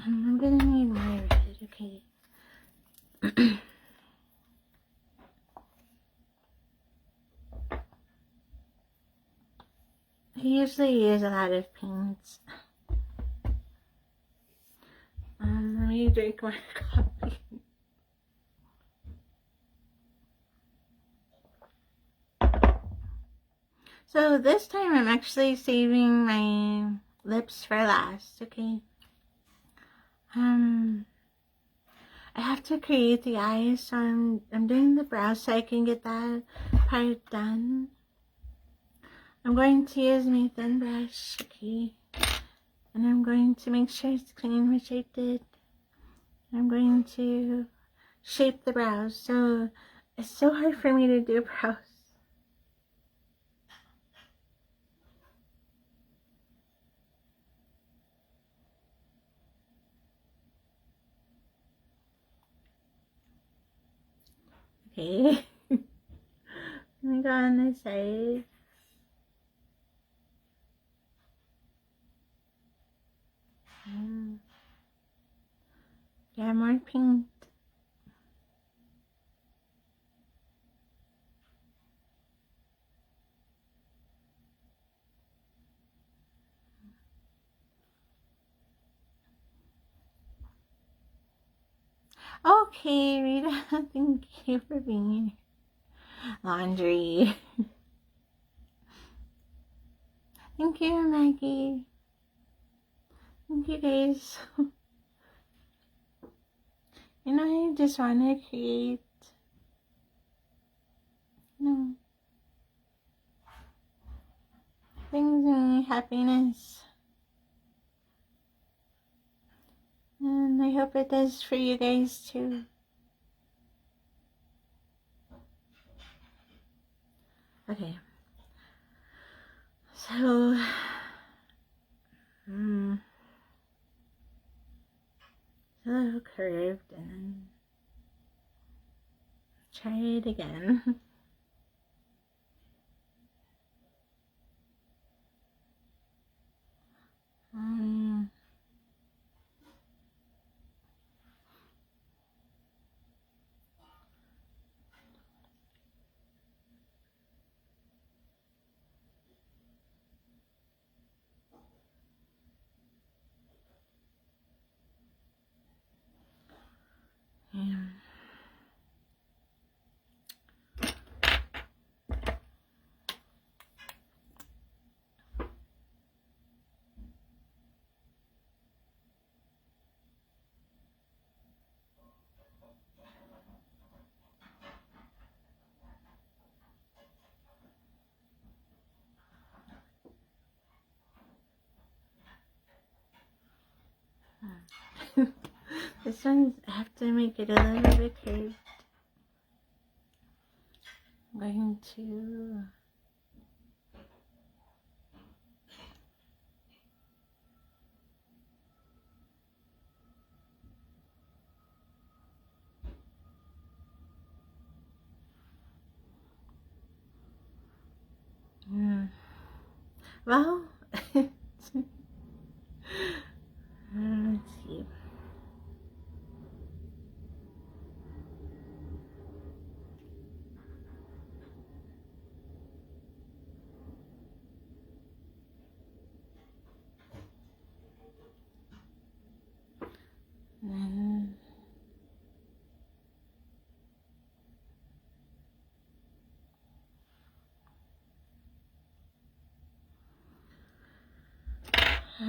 I'm gonna need my red, okay. I usually use a lot of paints. Let me drink my coffee. So this time I'm actually saving my lips for last, okay? I have to create the eyes, so I'm doing the brows so I can get that part done. I'm going to use my thin brush, okay? And I'm going to make sure it's clean, which I did. I'm going to shape the brows. So it's so hard for me to do brows. Okay. Let me go on this side. Yeah, more pink. Okay, Rita, thank you for being here. Laundry. Thank you, Maggie. Thank you, guys. You know, I just want to create, brings me happiness. And I hope it does for you guys too. Okay. So, it's a little curved, and then try it again. This one, I have to make it a little bit curved. I'm going to... Well, let's see.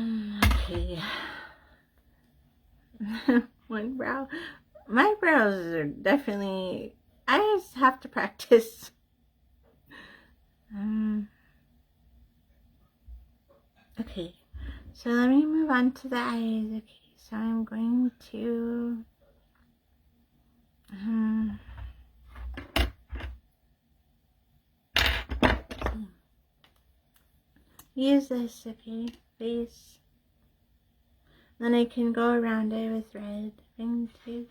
Okay. One brow. My brows are definitely... I just have to practice. Okay. So let me move on to the eyes. Okay. So I'm going to... use this, okay, base. Then I can go around it with red. Bring two.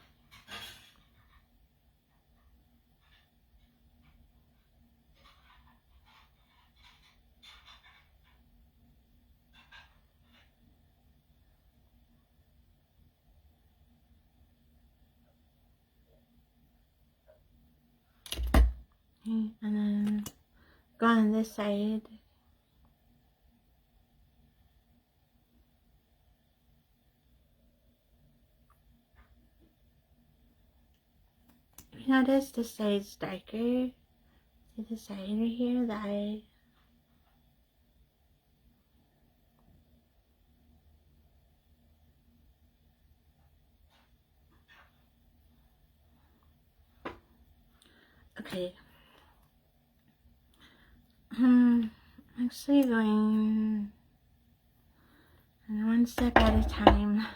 Okay, and then go on this side. You notice this side's darker. See the side right here, the eye. Okay. I'm actually going one step at a time.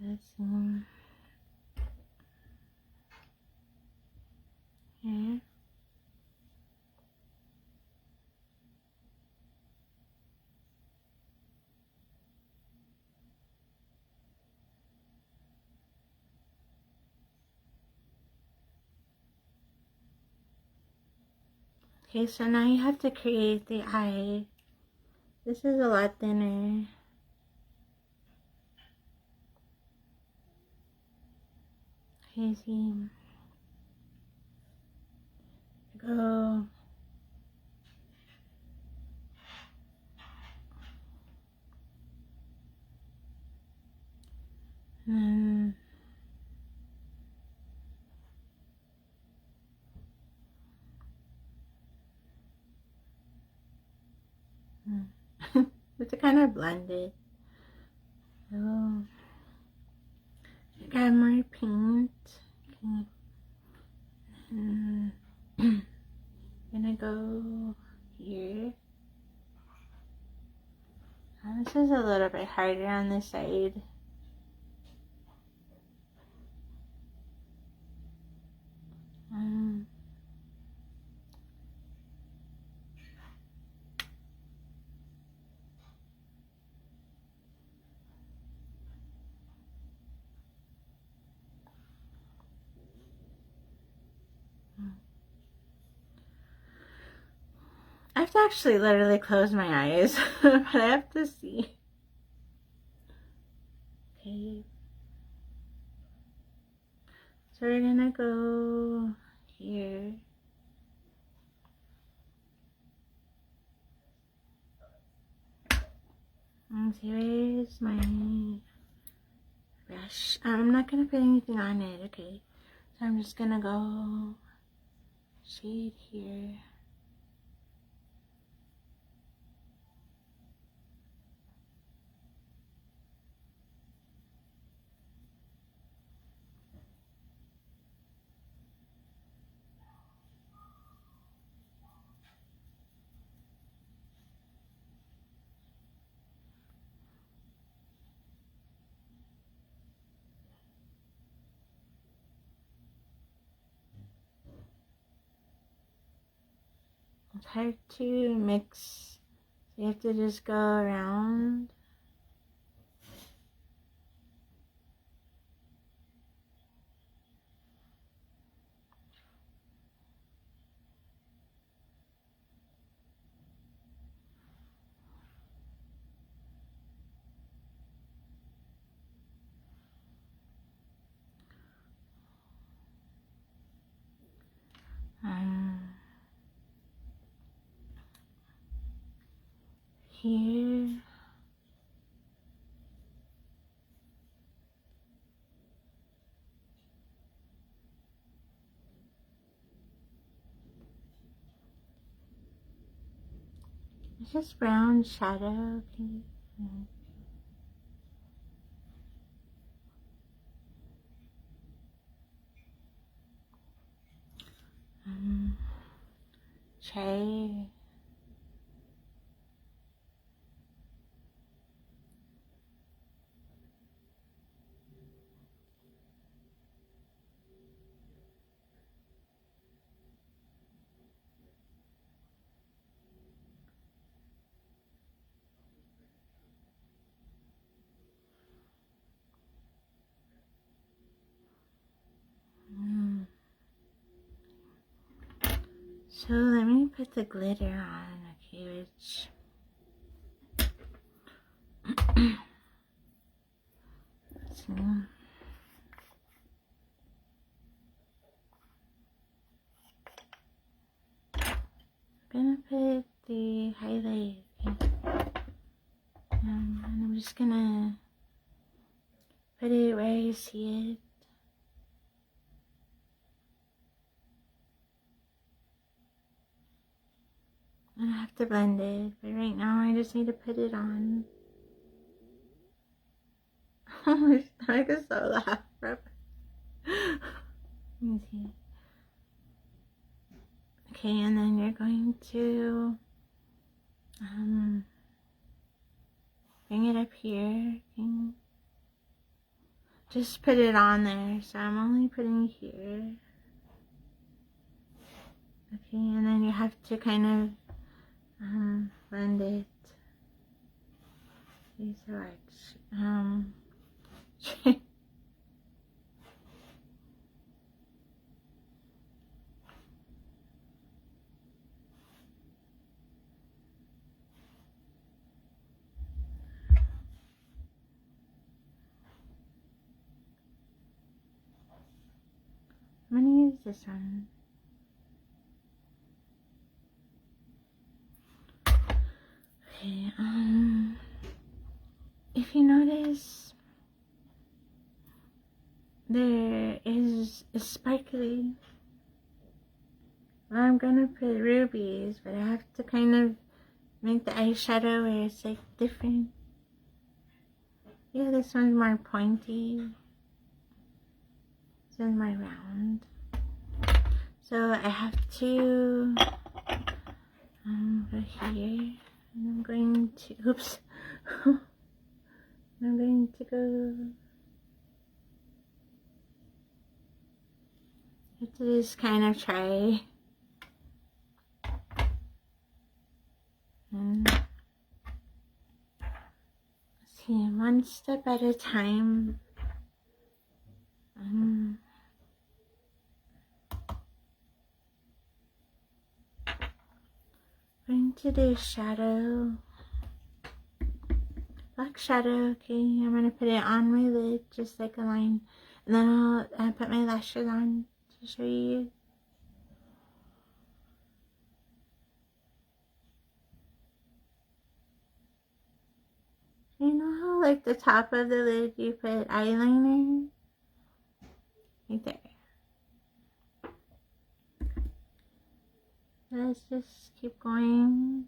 Let's see. Here. Okay, so now you have to create the eye. This is a lot thinner. Okay, see. Go. And then it's kind of blended. So grab more paint. Okay. And gonna go here. This is a little bit harder on this side. I have to actually literally close my eyes, but I have to see. Okay. So we're gonna go here. And here's my brush. I'm not gonna put anything on it, okay? So I'm just gonna go shade here. It's hard to mix. You have to just go around. Here. It's just brown shadow. Tray. So let me put the glitter on, okay, which so, I'm gonna put the highlight, okay? And I'm just gonna put it where you see it. I have to blend it, but right now I just need to put it on. Oh my stomach is so loud. Let me see. Okay, and then you're going to bring it up here. Okay. Just put it on there. So I'm only putting here. Okay, and then you have to kind of blend it. Okay, so I'm gonna use this one. Okay, if you notice, there is a sparkly. I'm gonna put rubies, but I have to kind of make the eyeshadow where it's like different. Yeah, this one's more pointy. This one's more round. So I have to go here, and I'm going to, oops, I'm going to go to this kind of tray. And see, one step at a time. Going to do shadow, black shadow. Okay, I'm gonna put it on my lid, just like a line, and then I'll put my lashes on to show you. You know how like the top of the lid you put eyeliner? Right there. Let's just keep going.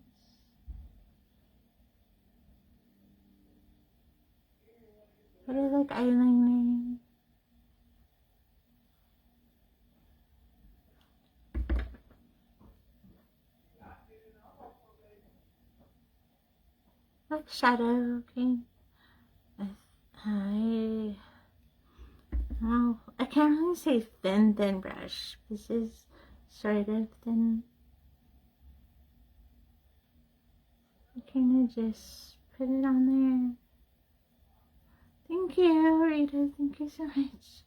Put it like eyeliner. Like shadow, okay? Well, I can't really say thin brush. This is sort of thin. kind of just put it on there. Thank you, Rita. Thank you so much.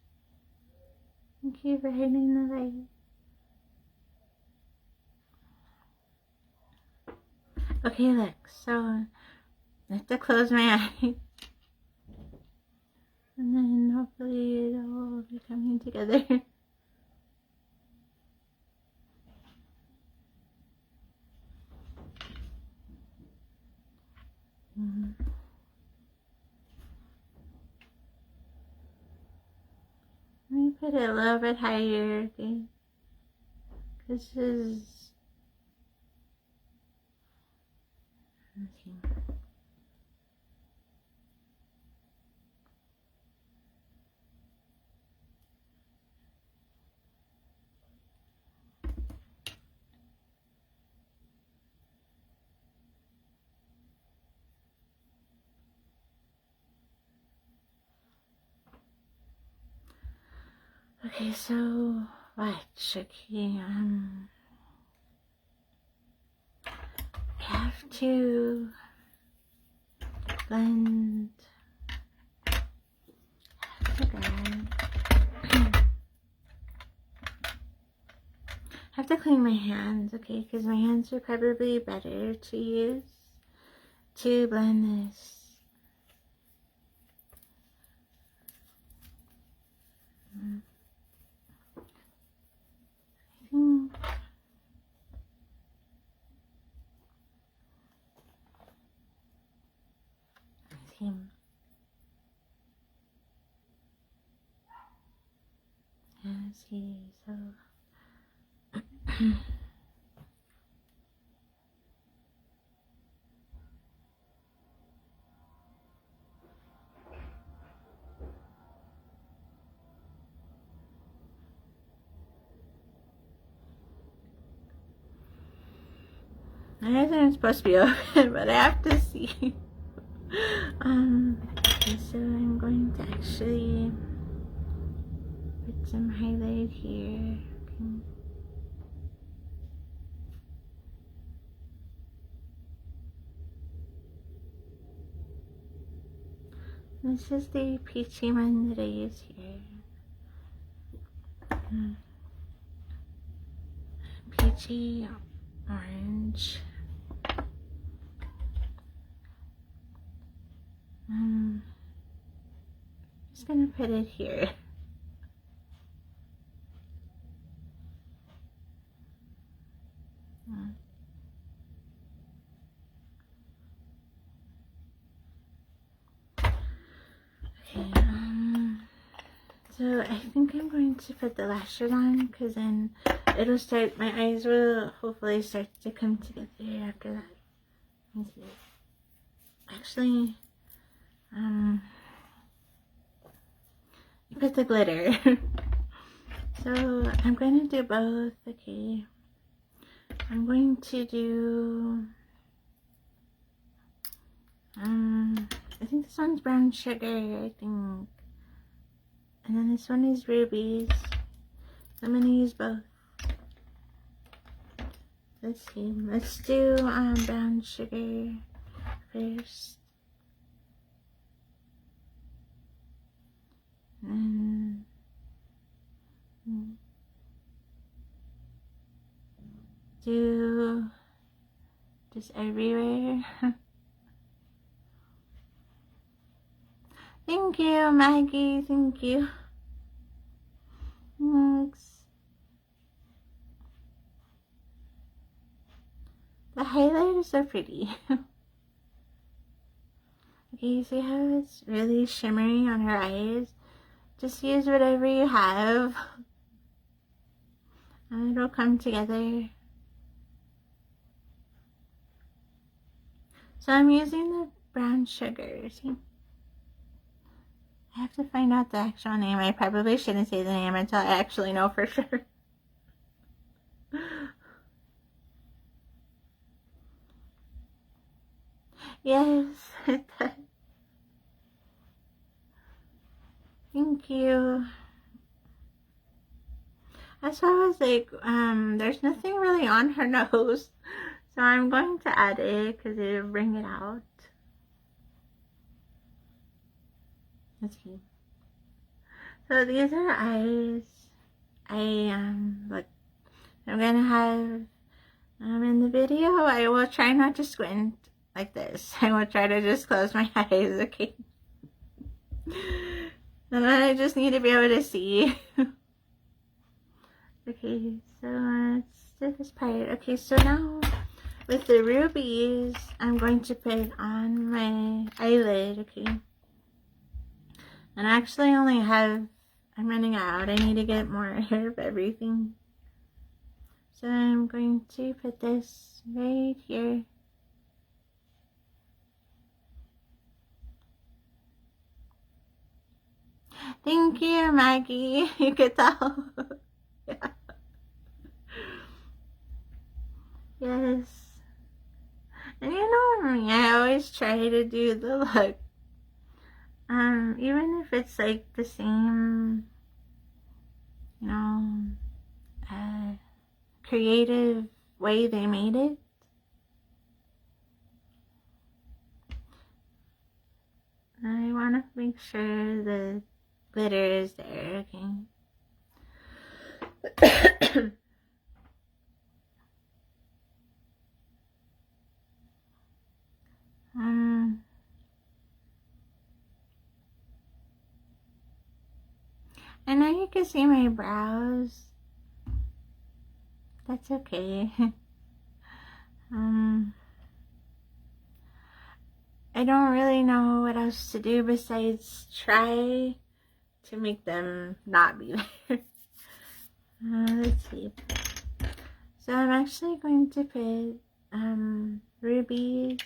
Thank you for hiding the light. Okay, look. So, I have to close my eyes. And then hopefully it'll be coming together. Let me put it a little bit higher, okay? This is... Okay. Okay, so watch. Okay, I have to blend. I have to clean my hands, okay? Because my hands are probably better to use to blend this. Him. As he so my eyes aren't supposed to be open, but I have to see. Okay, so I'm going to actually put some highlight here. Okay. This is the peachy one that I use here. Peachy orange. Just gonna put it here. Okay, so I think I'm going to put the lashes on because then it'll start, my eyes will hopefully start to come together after that. Let me see. Actually, put the glitter. So I'm going to do both, okay. I'm going to do, I think this one's brown sugar, I think. And then this one is rubies. I'm going to use both. Let's see, let's do brown sugar first. And do just everywhere. Thank you, Maggie. Thank you. Thanks. The highlight is so pretty. Okay, you see how it's really shimmery on her eyes? Just use whatever you have and it'll come together. So I'm using the brown sugar, see? I have to find out the actual name. I probably shouldn't say the name until I actually know for sure. Yes, it does. Thank you. That's why I was like, there's nothing really on her nose. So I'm going to add it because it'll bring it out. Let's see. So these are eyes. Look, I'm gonna have in the video. I will try not to squint like this. I will try to just close my eyes, okay? And then I just need to be able to see. Okay, so let's do this part. Okay, so now with the rubies, I'm going to put on my eyelid, okay? And I actually only have, I'm running out. I need to get more of everything. So I'm going to put this right here. Thank you, Maggie. You could tell. Yeah. Yes. And you know me, I always try to do the look. Even if it's like the same, you know, creative way they made it. I want to make sure the glitter is there, okay? I know you can see my brows. That's okay. I don't really know what else to do besides try to make them not be there. Let's see. So I'm actually going to put rubies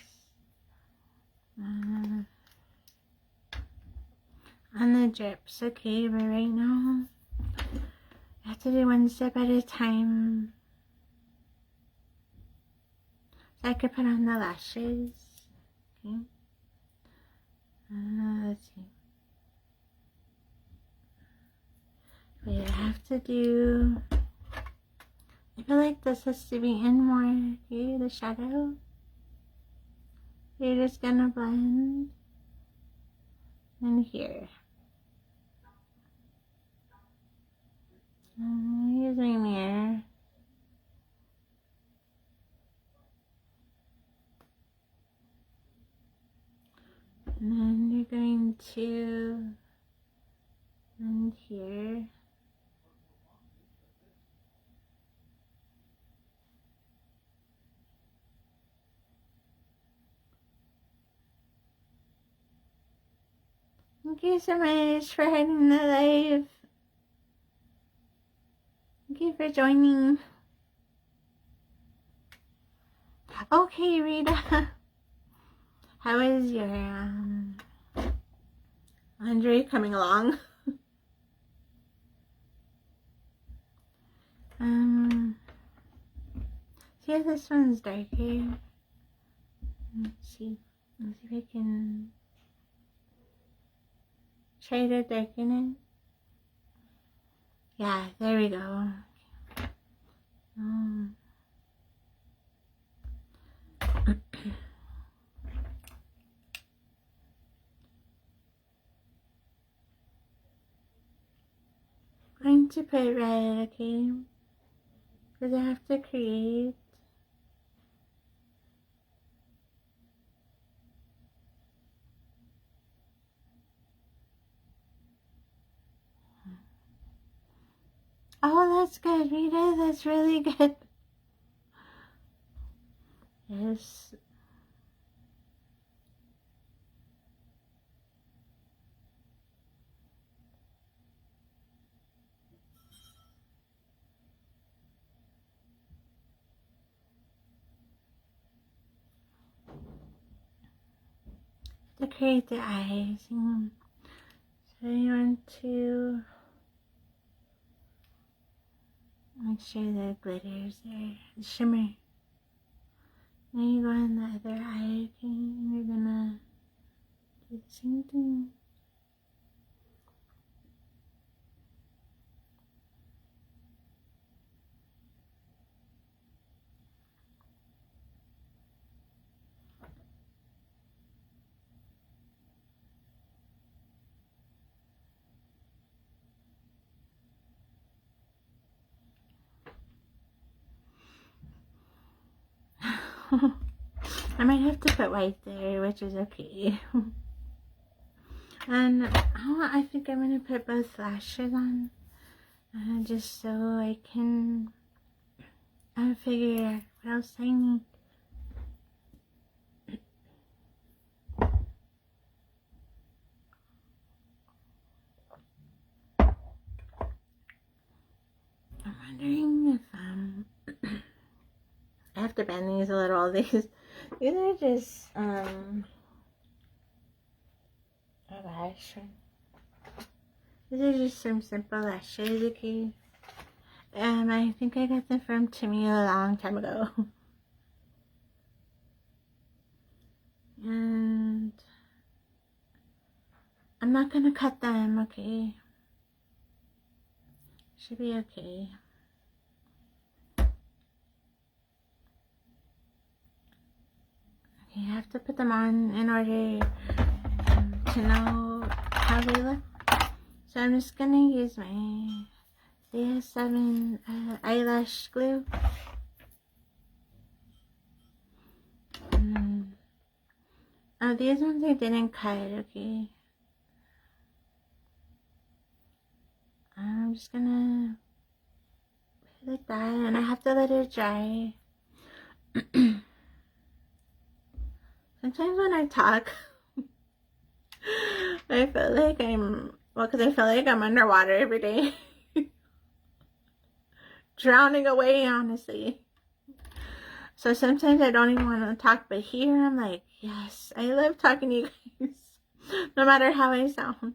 on the drips, okay? But right now, I have to do one step at a time. So I could put on the lashes, okay? Let's see. Wait, I have to do, I feel like this has to be in more, okay, the shadow. You're just gonna blend in here. Use my mirror. And then you're going to blend here. Thank you so much for having the live. Thank you for joining. Okay, Rita. How is your laundry coming along? See if this one's darker. Let's see. Let's see if I can try to darken it. Yeah, there we go. I'm going to put red, okay? Because I have to create. Oh, that's good, Rita. That's really good. Yes. To create the eyes. So you want to make sure the glitter's there, the shimmer. Now you go on the other eye, okay? And you're gonna do the same thing. I might have to put white there, which is okay. And I think I'm going to put both lashes on. Just so I can figure out what else I need. I'm wondering if I have to bend these a little. These are just oh gosh, these are just some simple lashes, okay? I think I got them from Timmy a long time ago. And I'm not gonna cut them, okay? Should be okay. Okay, I have to put them on in order to know how they look. So I'm just gonna use my CS7 eyelash glue. Oh, these ones I didn't cut, okay? I'm just gonna put it like that, and I have to let it dry. Sometimes when I talk, I feel like because I feel like I'm underwater every day. Drowning away, honestly. So sometimes I don't even want to talk, but here I'm like, yes, I love talking to you guys, no matter how I sound.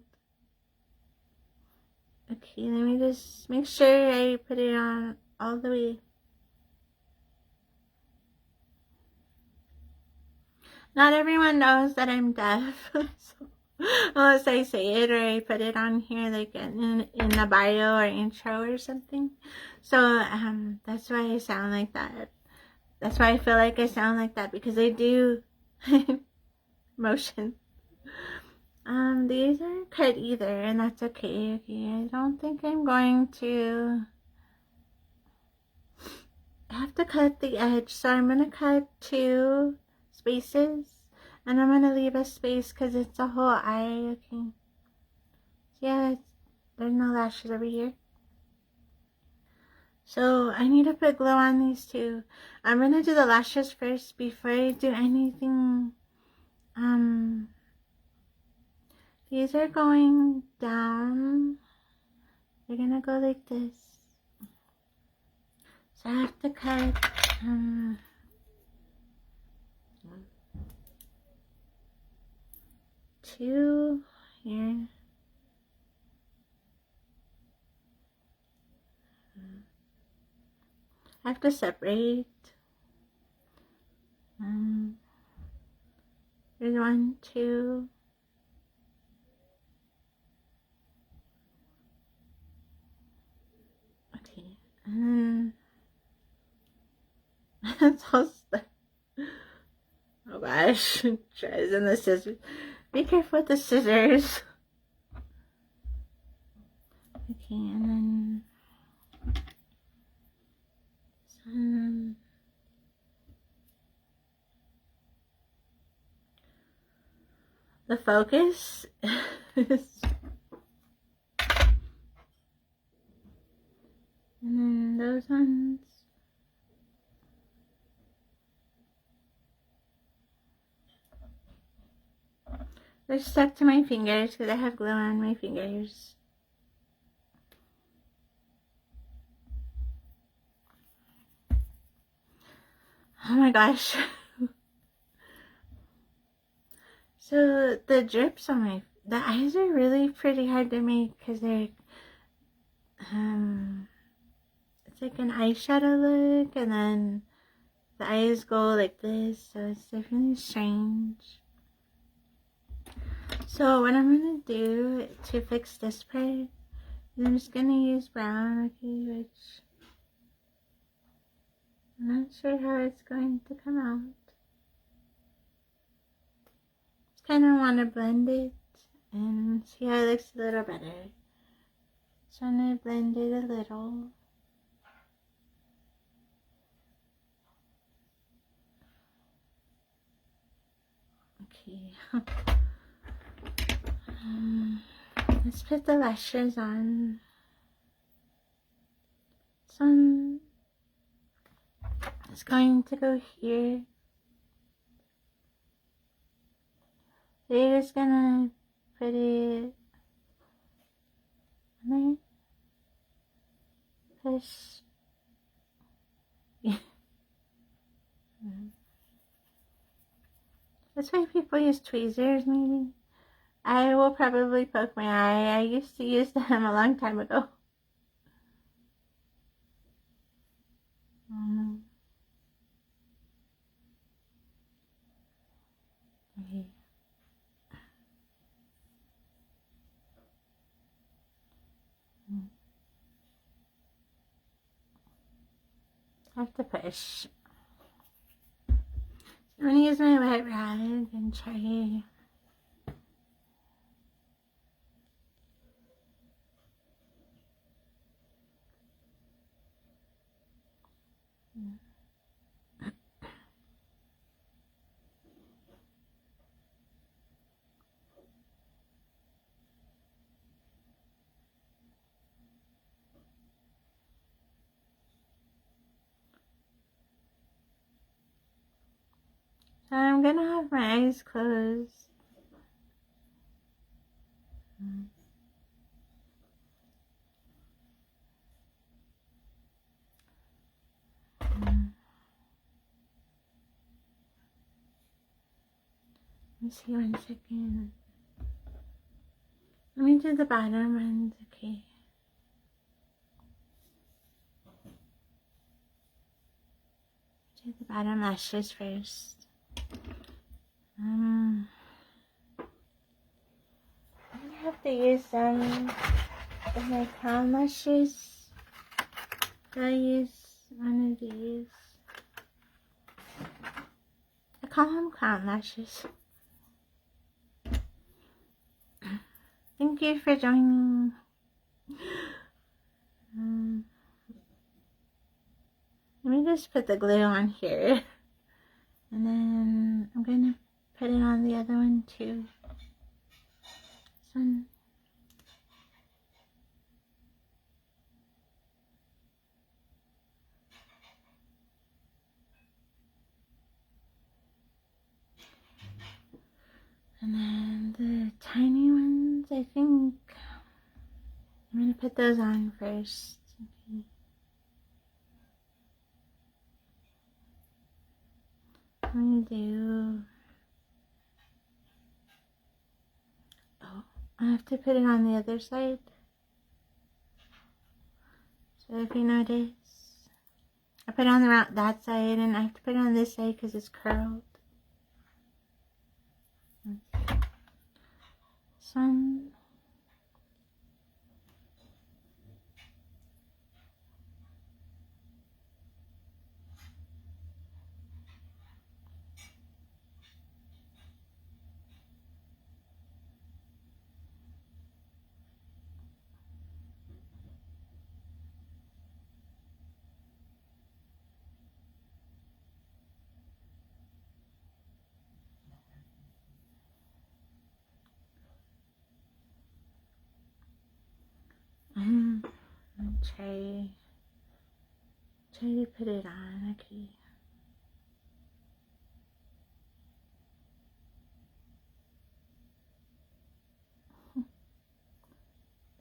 Okay, let me just make sure I put it on all the way. Not everyone knows that I'm deaf, so, unless I say it or I put it on here like in the bio or intro or something. So that's why I sound like that. That's why I feel like I sound like that, because I do motion. These aren't cut either, and that's okay. Okay, I don't think I'm going to have to cut the edge, so I'm gonna cut 2 spaces, and I'm gonna leave a space because it's a whole eye. Okay, yeah, there's no lashes over here. So I need to put glue on these 2. I'm gonna do the lashes first before I do anything. These are going down. They're gonna go like this. So I have to cut 2 here. I have to separate. There's 1, 2. Okay, and then it's all stuck. Oh gosh, tries and the scissors. Be careful with the scissors. Okay, and then some. The focus is, and then those ones. They're stuck to my fingers because I have glue on my fingers. Oh my gosh. So the drips on the eyes are really pretty hard to make because they're, it's like an eyeshadow look, and then the eyes go like this, so it's definitely strange. So what I'm gonna do to fix this part is I'm just gonna use brown, okay, which I'm not sure how it's going to come out. Just kind of want to blend it and see how it looks a little better. So I'm gonna blend it a little. Okay. Let's put the lashes on. This one is going to go here. They're just gonna put it on there. Push. Yeah. That's why people use tweezers, maybe. I will probably poke my eye. I used to use them a long time ago. Okay. I have to push. I'm gonna use my wet rag and try. So I'm gonna have my eyes closed. Let me see 1 second. Let me do the bottom ones, okay. Do the bottom lashes first. I'm gonna have to use some of my crown lashes. I use one of these. I call them crown lashes. Thank you for joining. Let me just put the glue on here. And then I'm going to put it on the other one too. This one. And then the tiny ones, I think I'm going to put those on first. Okay. I'm going to do... Oh, I have to put it on the other side. So if you notice, I put it on that side and I have to put it on this side because it's curled. This one. Try to put it on, okay.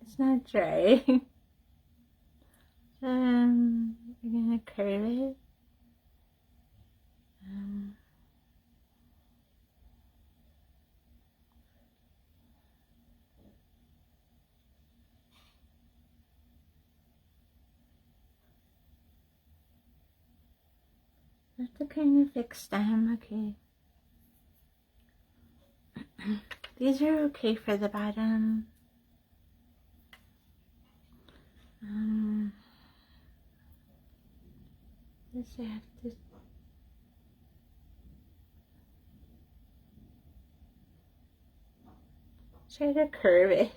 It's not dry. We're gonna curve it. I have to kind of fix them, okay. These are okay for the bottom. This I have to try to curve it.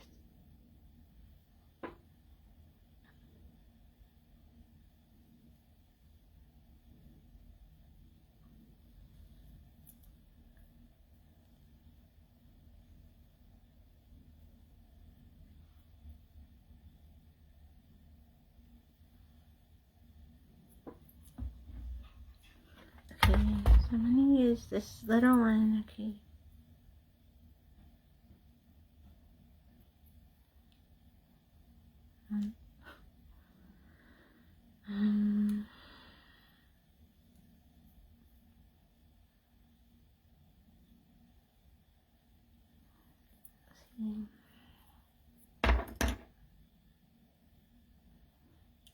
use this little one, okay.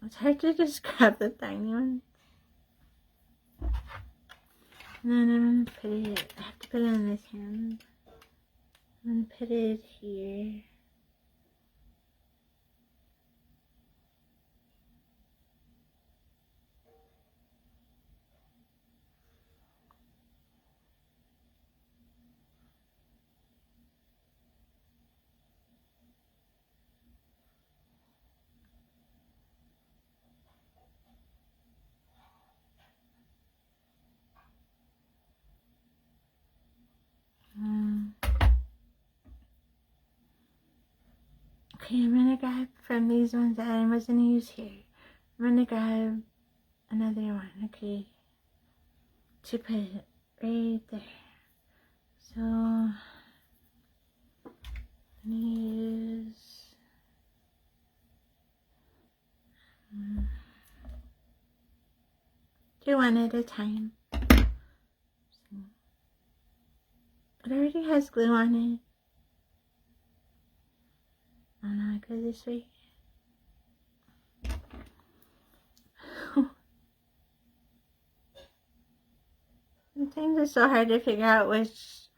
It's hard to just grab the tiny ones. And then I'm gonna put it, I have to put it on this hand. I'm gonna put it here. Okay, I'm gonna grab from these ones that I was gonna use here. I'm gonna grab another one, okay, to put right there. So, I'm gonna use do one at a time. It already has glue on it. Oh no, I go this way. Sometimes it's so hard to figure out which,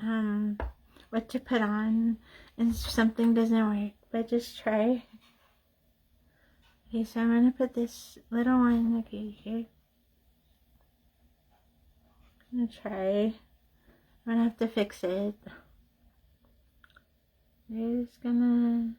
what to put on, and something doesn't work, but just try. Okay, so I'm gonna put this little one, okay, here. I'm gonna try. I'm gonna have to fix it. Just gonna...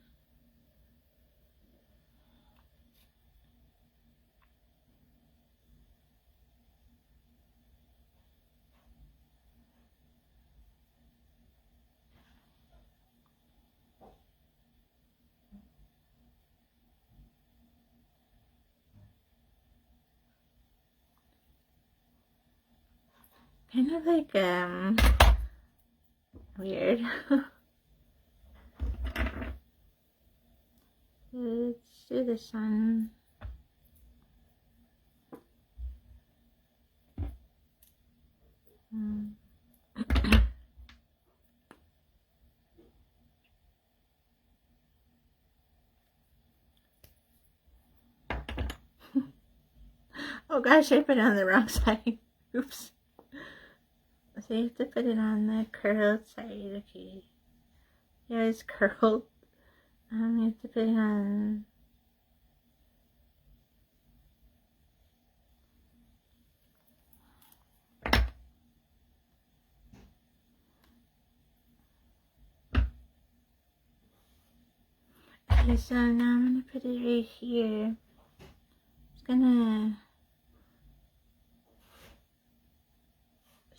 kind of like, weird. Let's do this one. Oh gosh, I put it on the wrong side. Oops. So you have to put it on the curled side, okay. Yeah, it's curled. You have to put it on... Okay, so now I'm gonna put it right here. Just gonna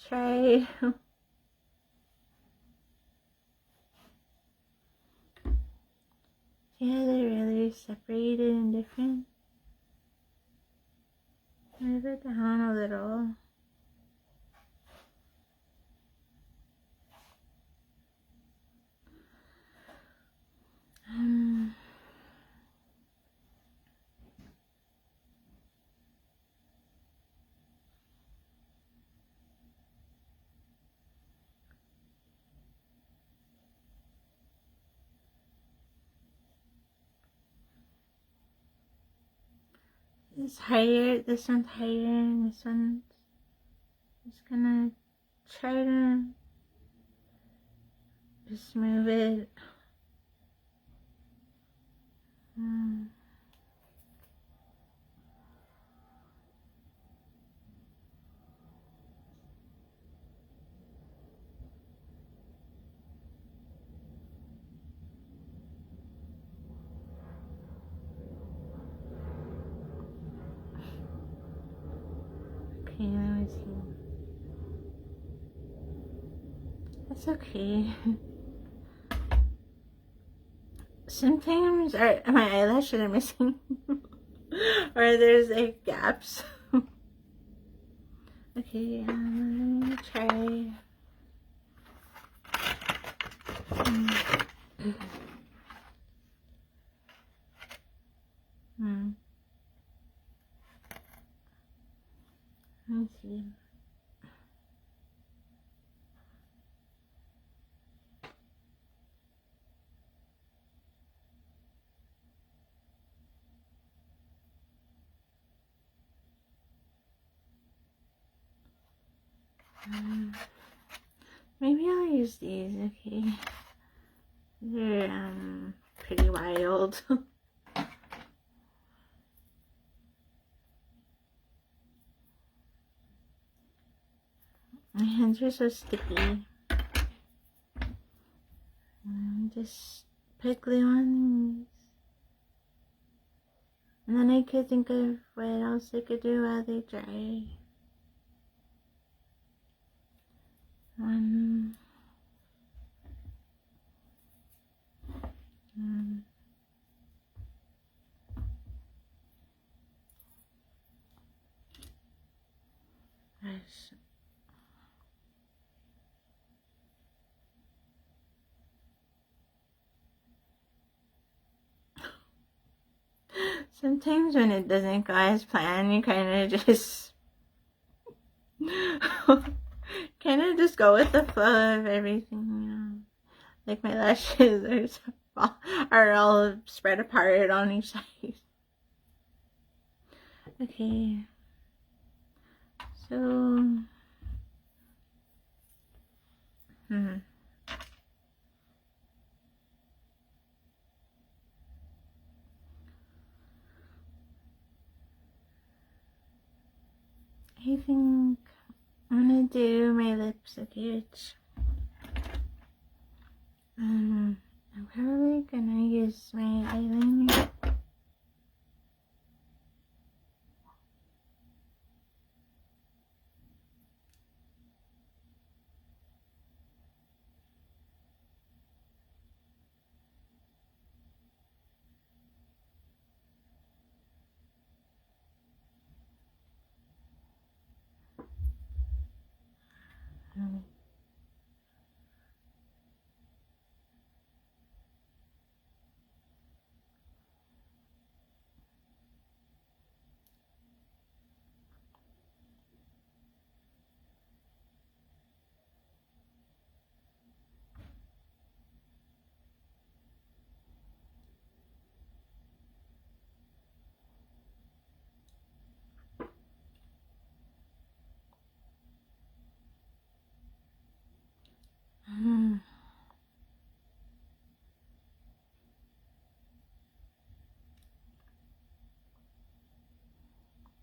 try... Yeah, they're really separated and different. Move it down a little. It's higher, this one's higher, and this one's just gonna try to just move it. Okay, let me see. That's okay. Sometimes my eyelashes are missing. Or there's like gaps. Okay, gonna try. Let me see. Maybe I'll use these, okay? They're pretty wild. My hands are so sticky. Just put glue on these. And then I could think of what else I could do while they dry. Gosh. Sometimes when it doesn't go as planned, you kind of just go with the flow of everything, you know. Like my lashes are all spread apart on each side. Okay. So I think I'm gonna do my lips, okay, which I'm probably gonna use my eyeliner.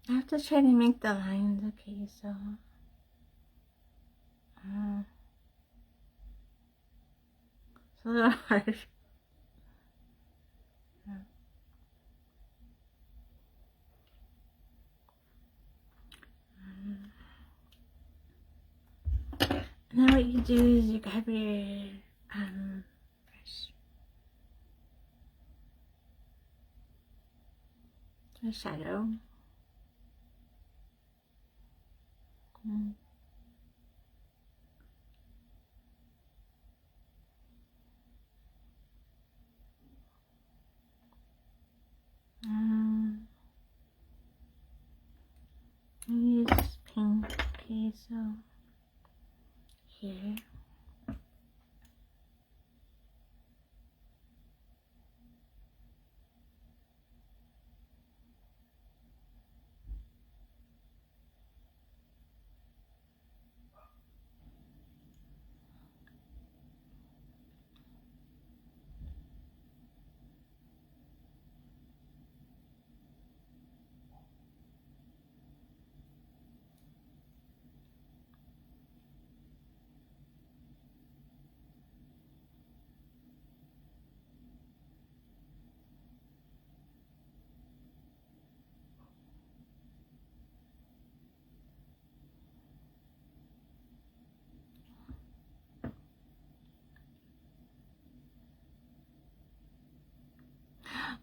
I have to try to make the lines, okay, so it's a little hard. Now what you do is you grab your brush, the shadow. Use pink, okay, so here.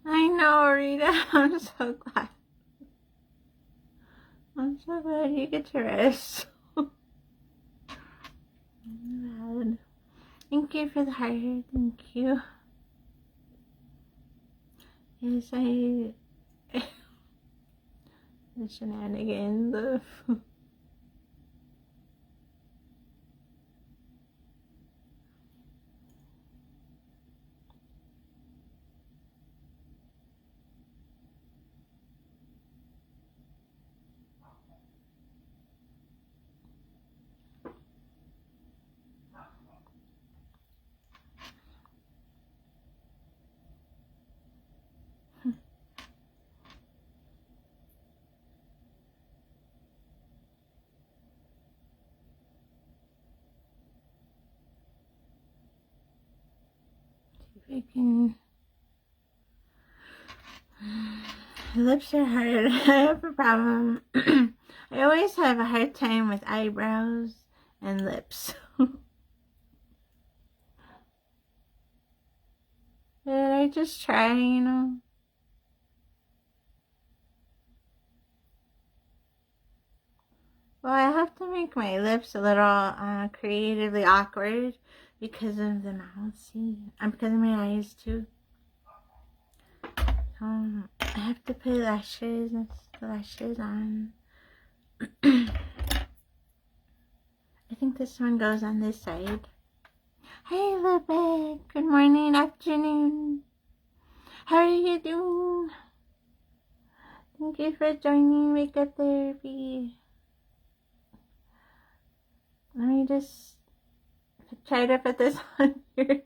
I know, Rita. I'm so glad. I'm so glad you get to rest. Bad. Thank you for the heart. Thank you. Yes, the shenanigans. If I can. Lips are hard. I have a problem. I always have a hard time with eyebrows and lips. But I just try, you know. Well, I have to make my lips a little creatively awkward because of the mouth, see? Because of my eyes, too. I have to put lashes on. I think this one goes on this side. Hey, Libby. Good morning, afternoon. How are you doing? Thank you for joining Makeup Therapy. Let me just try to put this on here.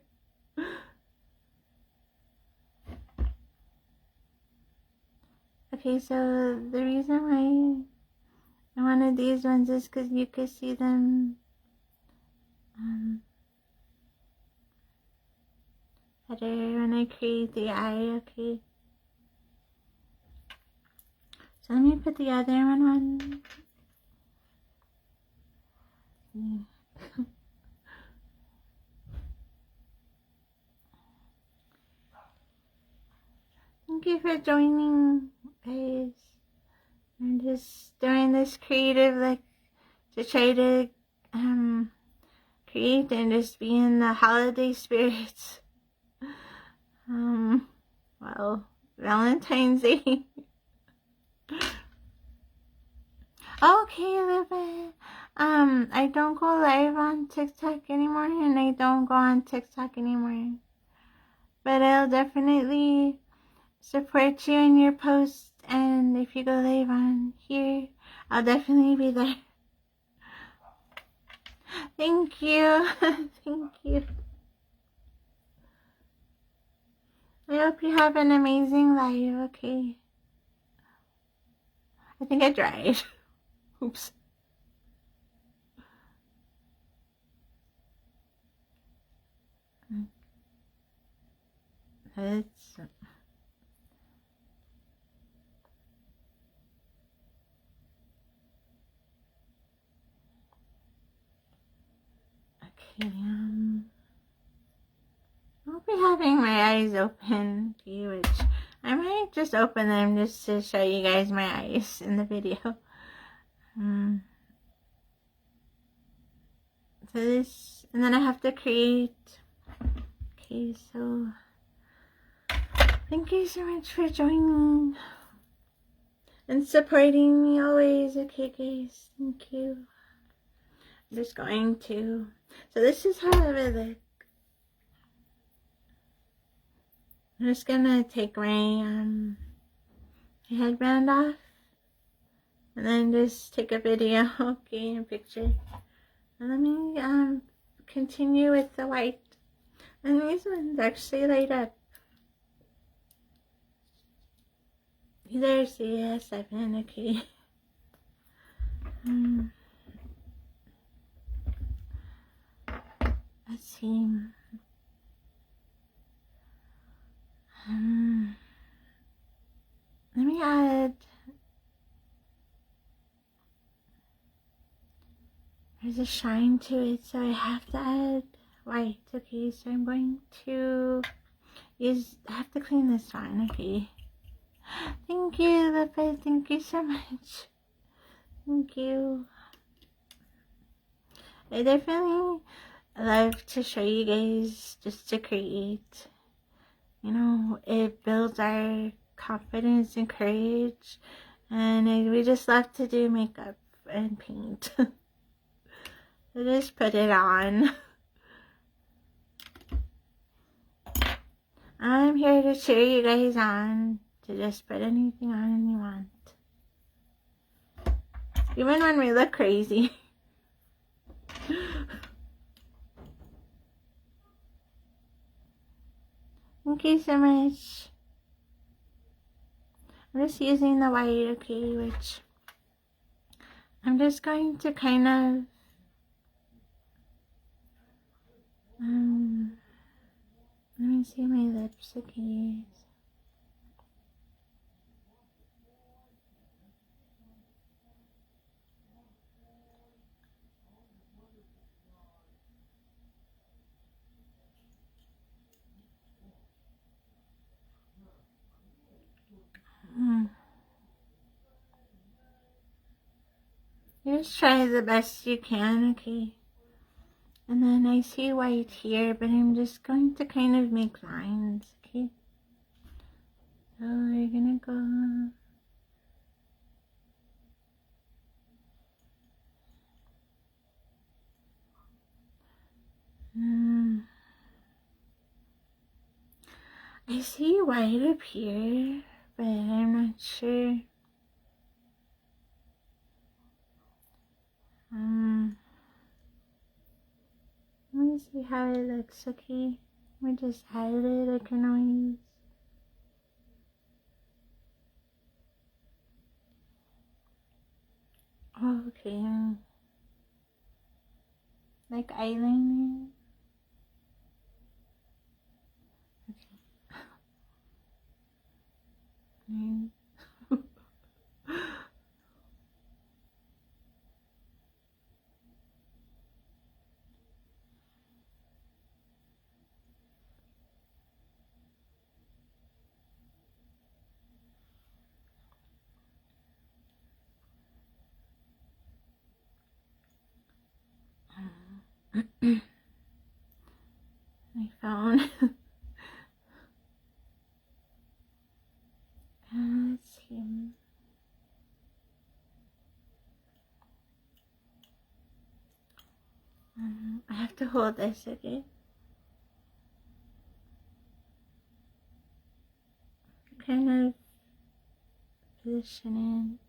Okay, so the reason why I wanted these ones is because you could see them better when I create the eye, okay? So let me put the other one on. Thank you for joining, guys. I'm just doing this creative, like, to try to create and just be in the holiday spirits. Well, Valentine's Day. Okay, Libby. I don't go live on TikTok anymore, and I don't go on TikTok anymore. But I'll definitely support you in your posts, and if you go live on here, I'll definitely be there. Thank you. Thank you. I hope you have an amazing life, okay? I think I dried. Oops. It's... Okay, I'll be having my eyes open to you, which I might just open them just to show you guys my eyes in the video. So this, and then I have to create. Okay, so thank you so much for joining and supporting me always. Okay, guys, thank you. I'm just going to, so this is how it would look. I'm just gonna take my headband off and then just take a video, okay, and picture. And let me continue with the white. And these ones actually light up. There's the 7, okay. Let's see. Let me add. There's a shine to it, so I have to add white. Okay, so I'm going to use. I have to clean this one. Okay. Thank you, Lopez. Thank you so much. Thank you. I definitely love to show you guys just to create. You know, it builds our confidence and courage, and we just love to do makeup and paint. So just put it on. I'm here to cheer you guys on, to just put anything on you want. Even when we look crazy. Thank you so much. I'm just using the white, okay, which I'm just going to kind of let me see my lips, okay. Just try the best you can, okay? And then I see white here, but I'm just going to kind of make lines, okay? So we're gonna go. I see white up here, but I'm not sure. Let me see how it looks, okay? Let me just hide it, I can always. Oh, okay. Like eyeliner. Okay. My phone. Let's see. I have to hold this, okay? Kind of position in.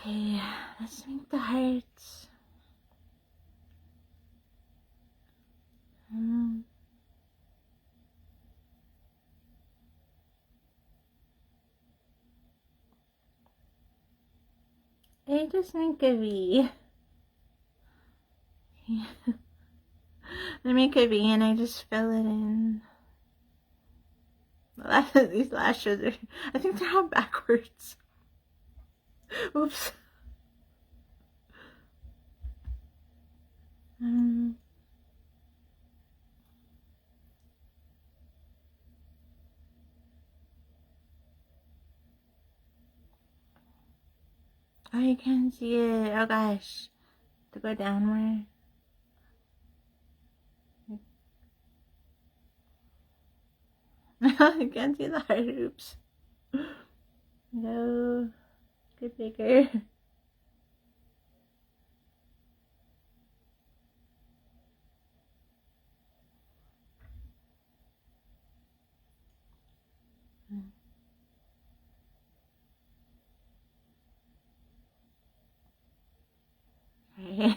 Okay, let's make the hearts. I just make a V. I make a V and I just fill it in. These lashes are, I think they're all backwards. Oops. Oh, you can't see it. Oh gosh. To go downward. I can't see the heart. Oops. No. Get bigger. Okay.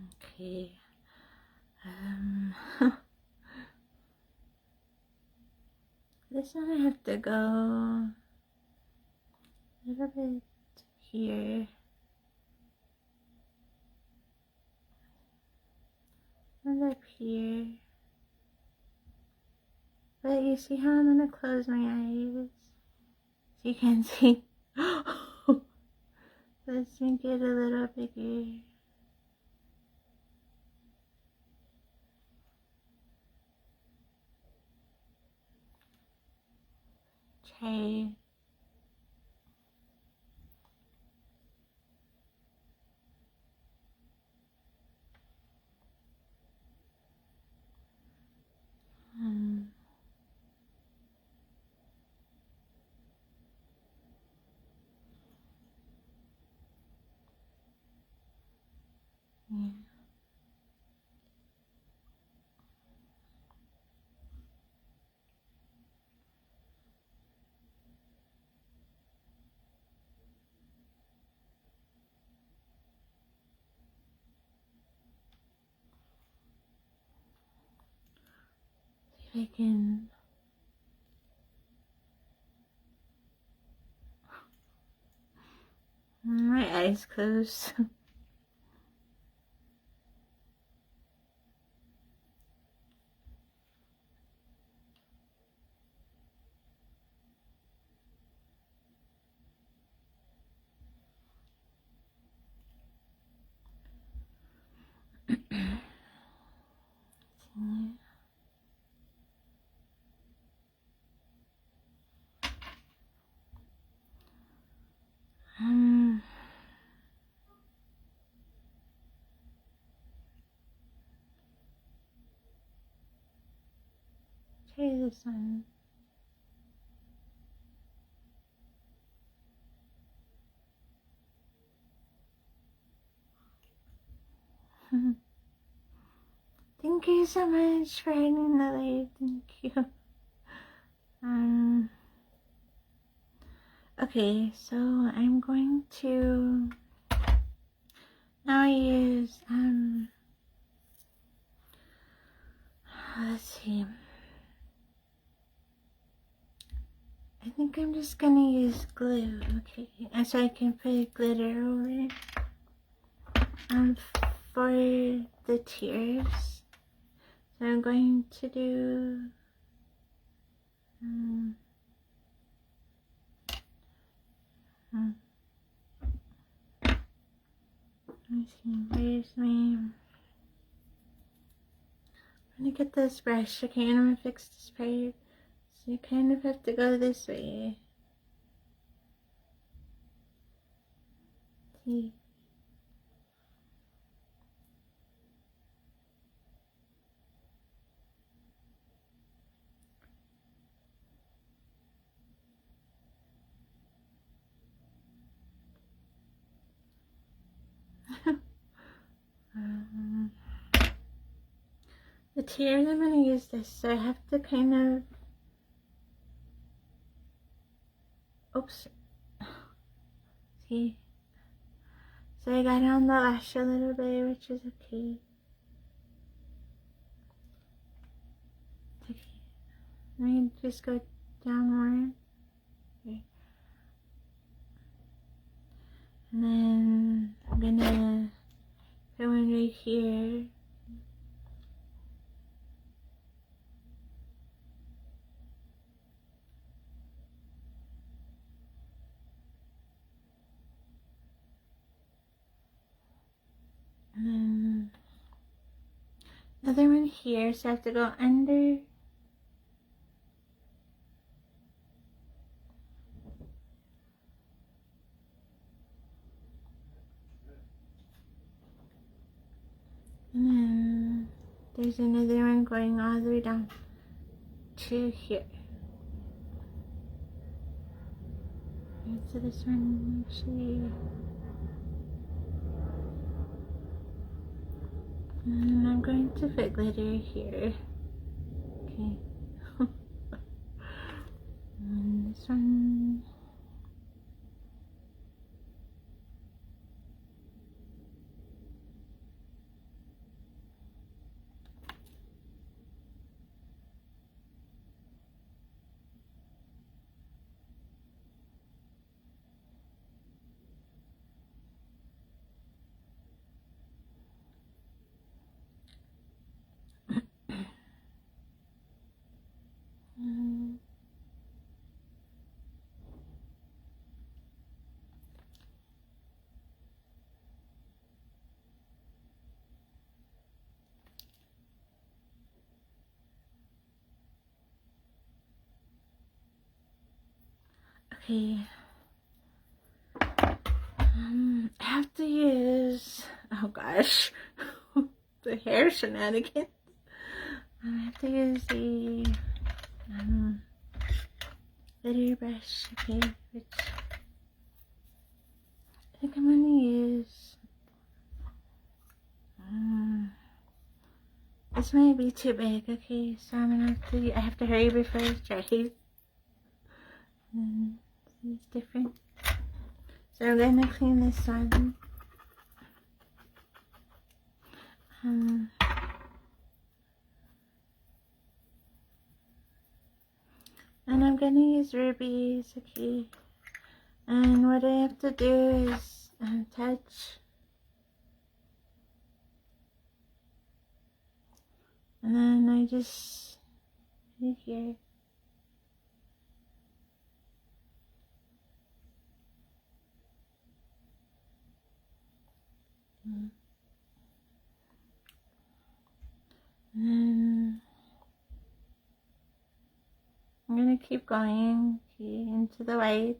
Okay. This one I have to go a little bit here. And up here. But you see how I'm gonna close my eyes? So you can see. Let's make it a little bigger. Try. Yeah. See if I can. My eyes closed. Try this one. Thank you so much for ending the live. Thank you. Okay, so I'm going to now use let's see. I think I'm just gonna use glue, okay, and so I can put glitter over it. For the tears, so I'm going to do let me see, where's my, I'm gonna get this brush, okay, and I'm gonna fix this part. So you kind of have to go this way. See? The tears, I'm gonna use this, so I have to kind of, oops, see, so I got on the lash a little bit, which is okay. It's okay. Let me just go down more. Okay. And then I'm gonna put one right here. And then another one here, so I have to go under. And then there's another one going all the way down to here. And so this one actually, and I'm going to put glitter here. Okay. And this one. Okay. I have to use, oh gosh, the hair shenanigans. I have to use the glitter brush, okay, which I think I'm gonna use. This might be too big, okay, so I'm gonna I have to hurry before it dries. And it's different. So I'm gonna clean this one. And I'm gonna use rubies, okay. And what I have to do is touch, and then I just right here. And then I'm gonna keep going, okay, into the white.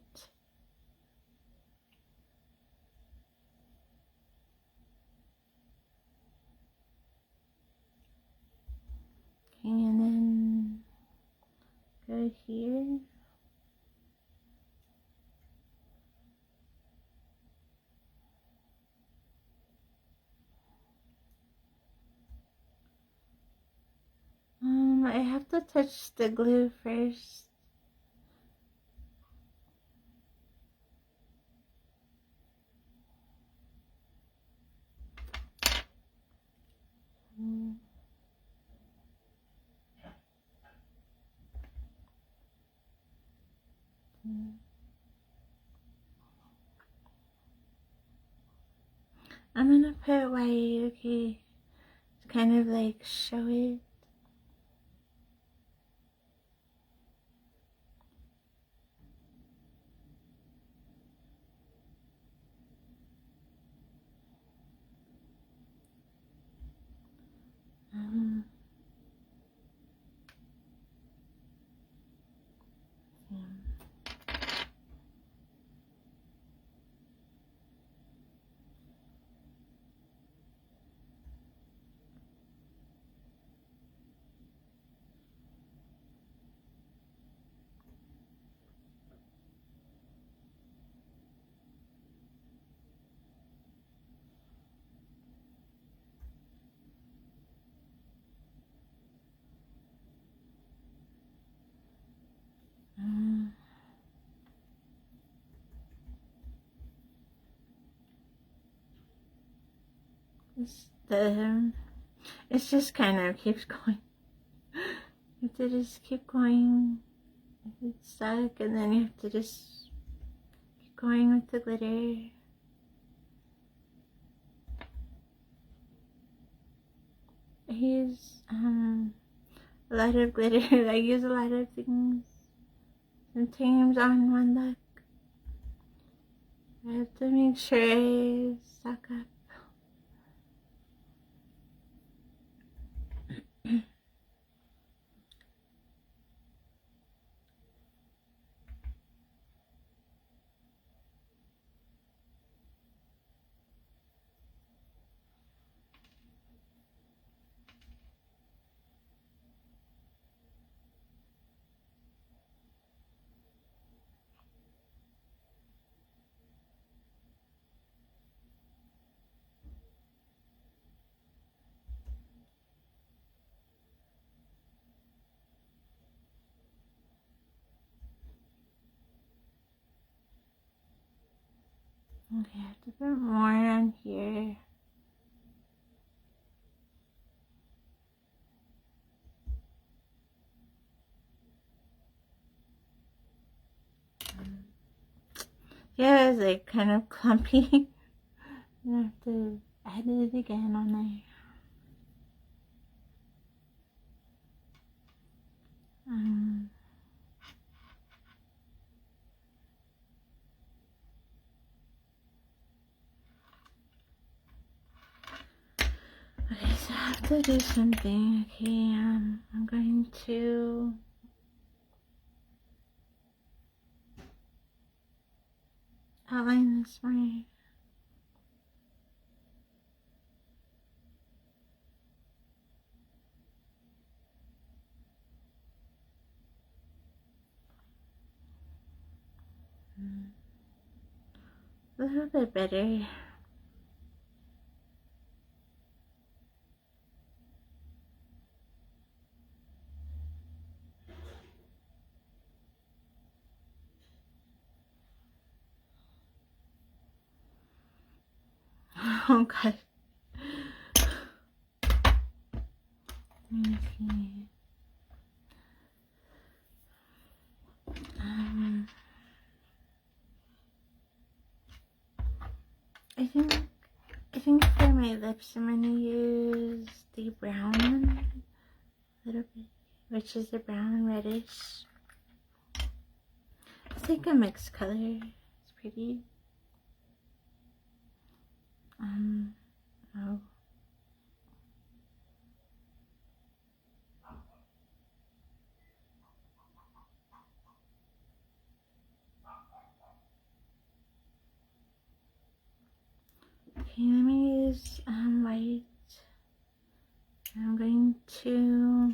Okay, and then go here. I have to touch the glue first. I'm gonna put white, okay, to kind of like show it. It's just kind of keeps going. You have to just keep going. It's stuck, and then you have to just keep going with the glitter. I use a lot of glitter. I use a lot of things. Sometimes on one look, I have to make sure I stock up. Okay, I have to put more on here. Yeah, it's like kind of clumpy. I have to add it again on there. Okay, so I have to do something. Okay, I'm going to outline this more. A little bit better. Oh god. Let me see. I think for my lips I'm gonna use the brown one a little bit, which is the brown reddish. It's like a mixed color. It's pretty. Oh. Okay, let me use white. I'm going to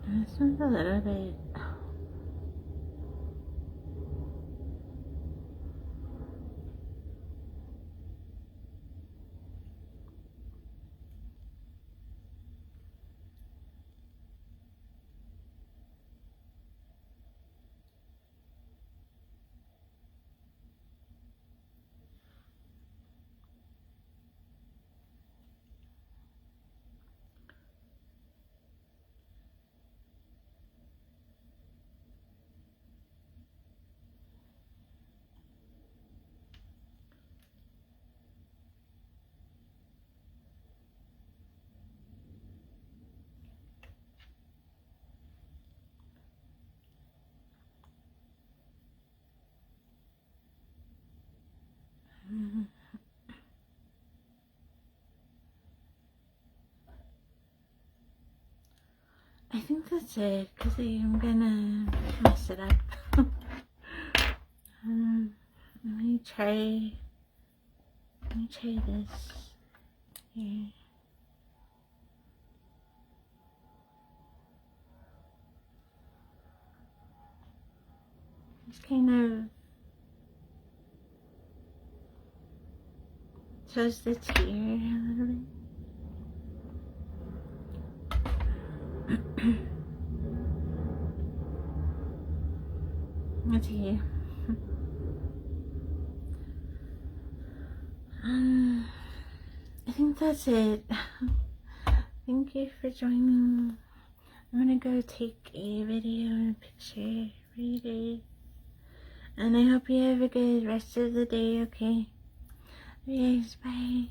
this one's a little bit. I think that's it, because I'm gonna mess it up. Let me try this here. Just kind of shows the tear a little bit. Let's see. I think that's it. Thank you for joining. I'm gonna go take a video and picture for you guys. And I hope you have a good rest of the day, okay? Yes, bye.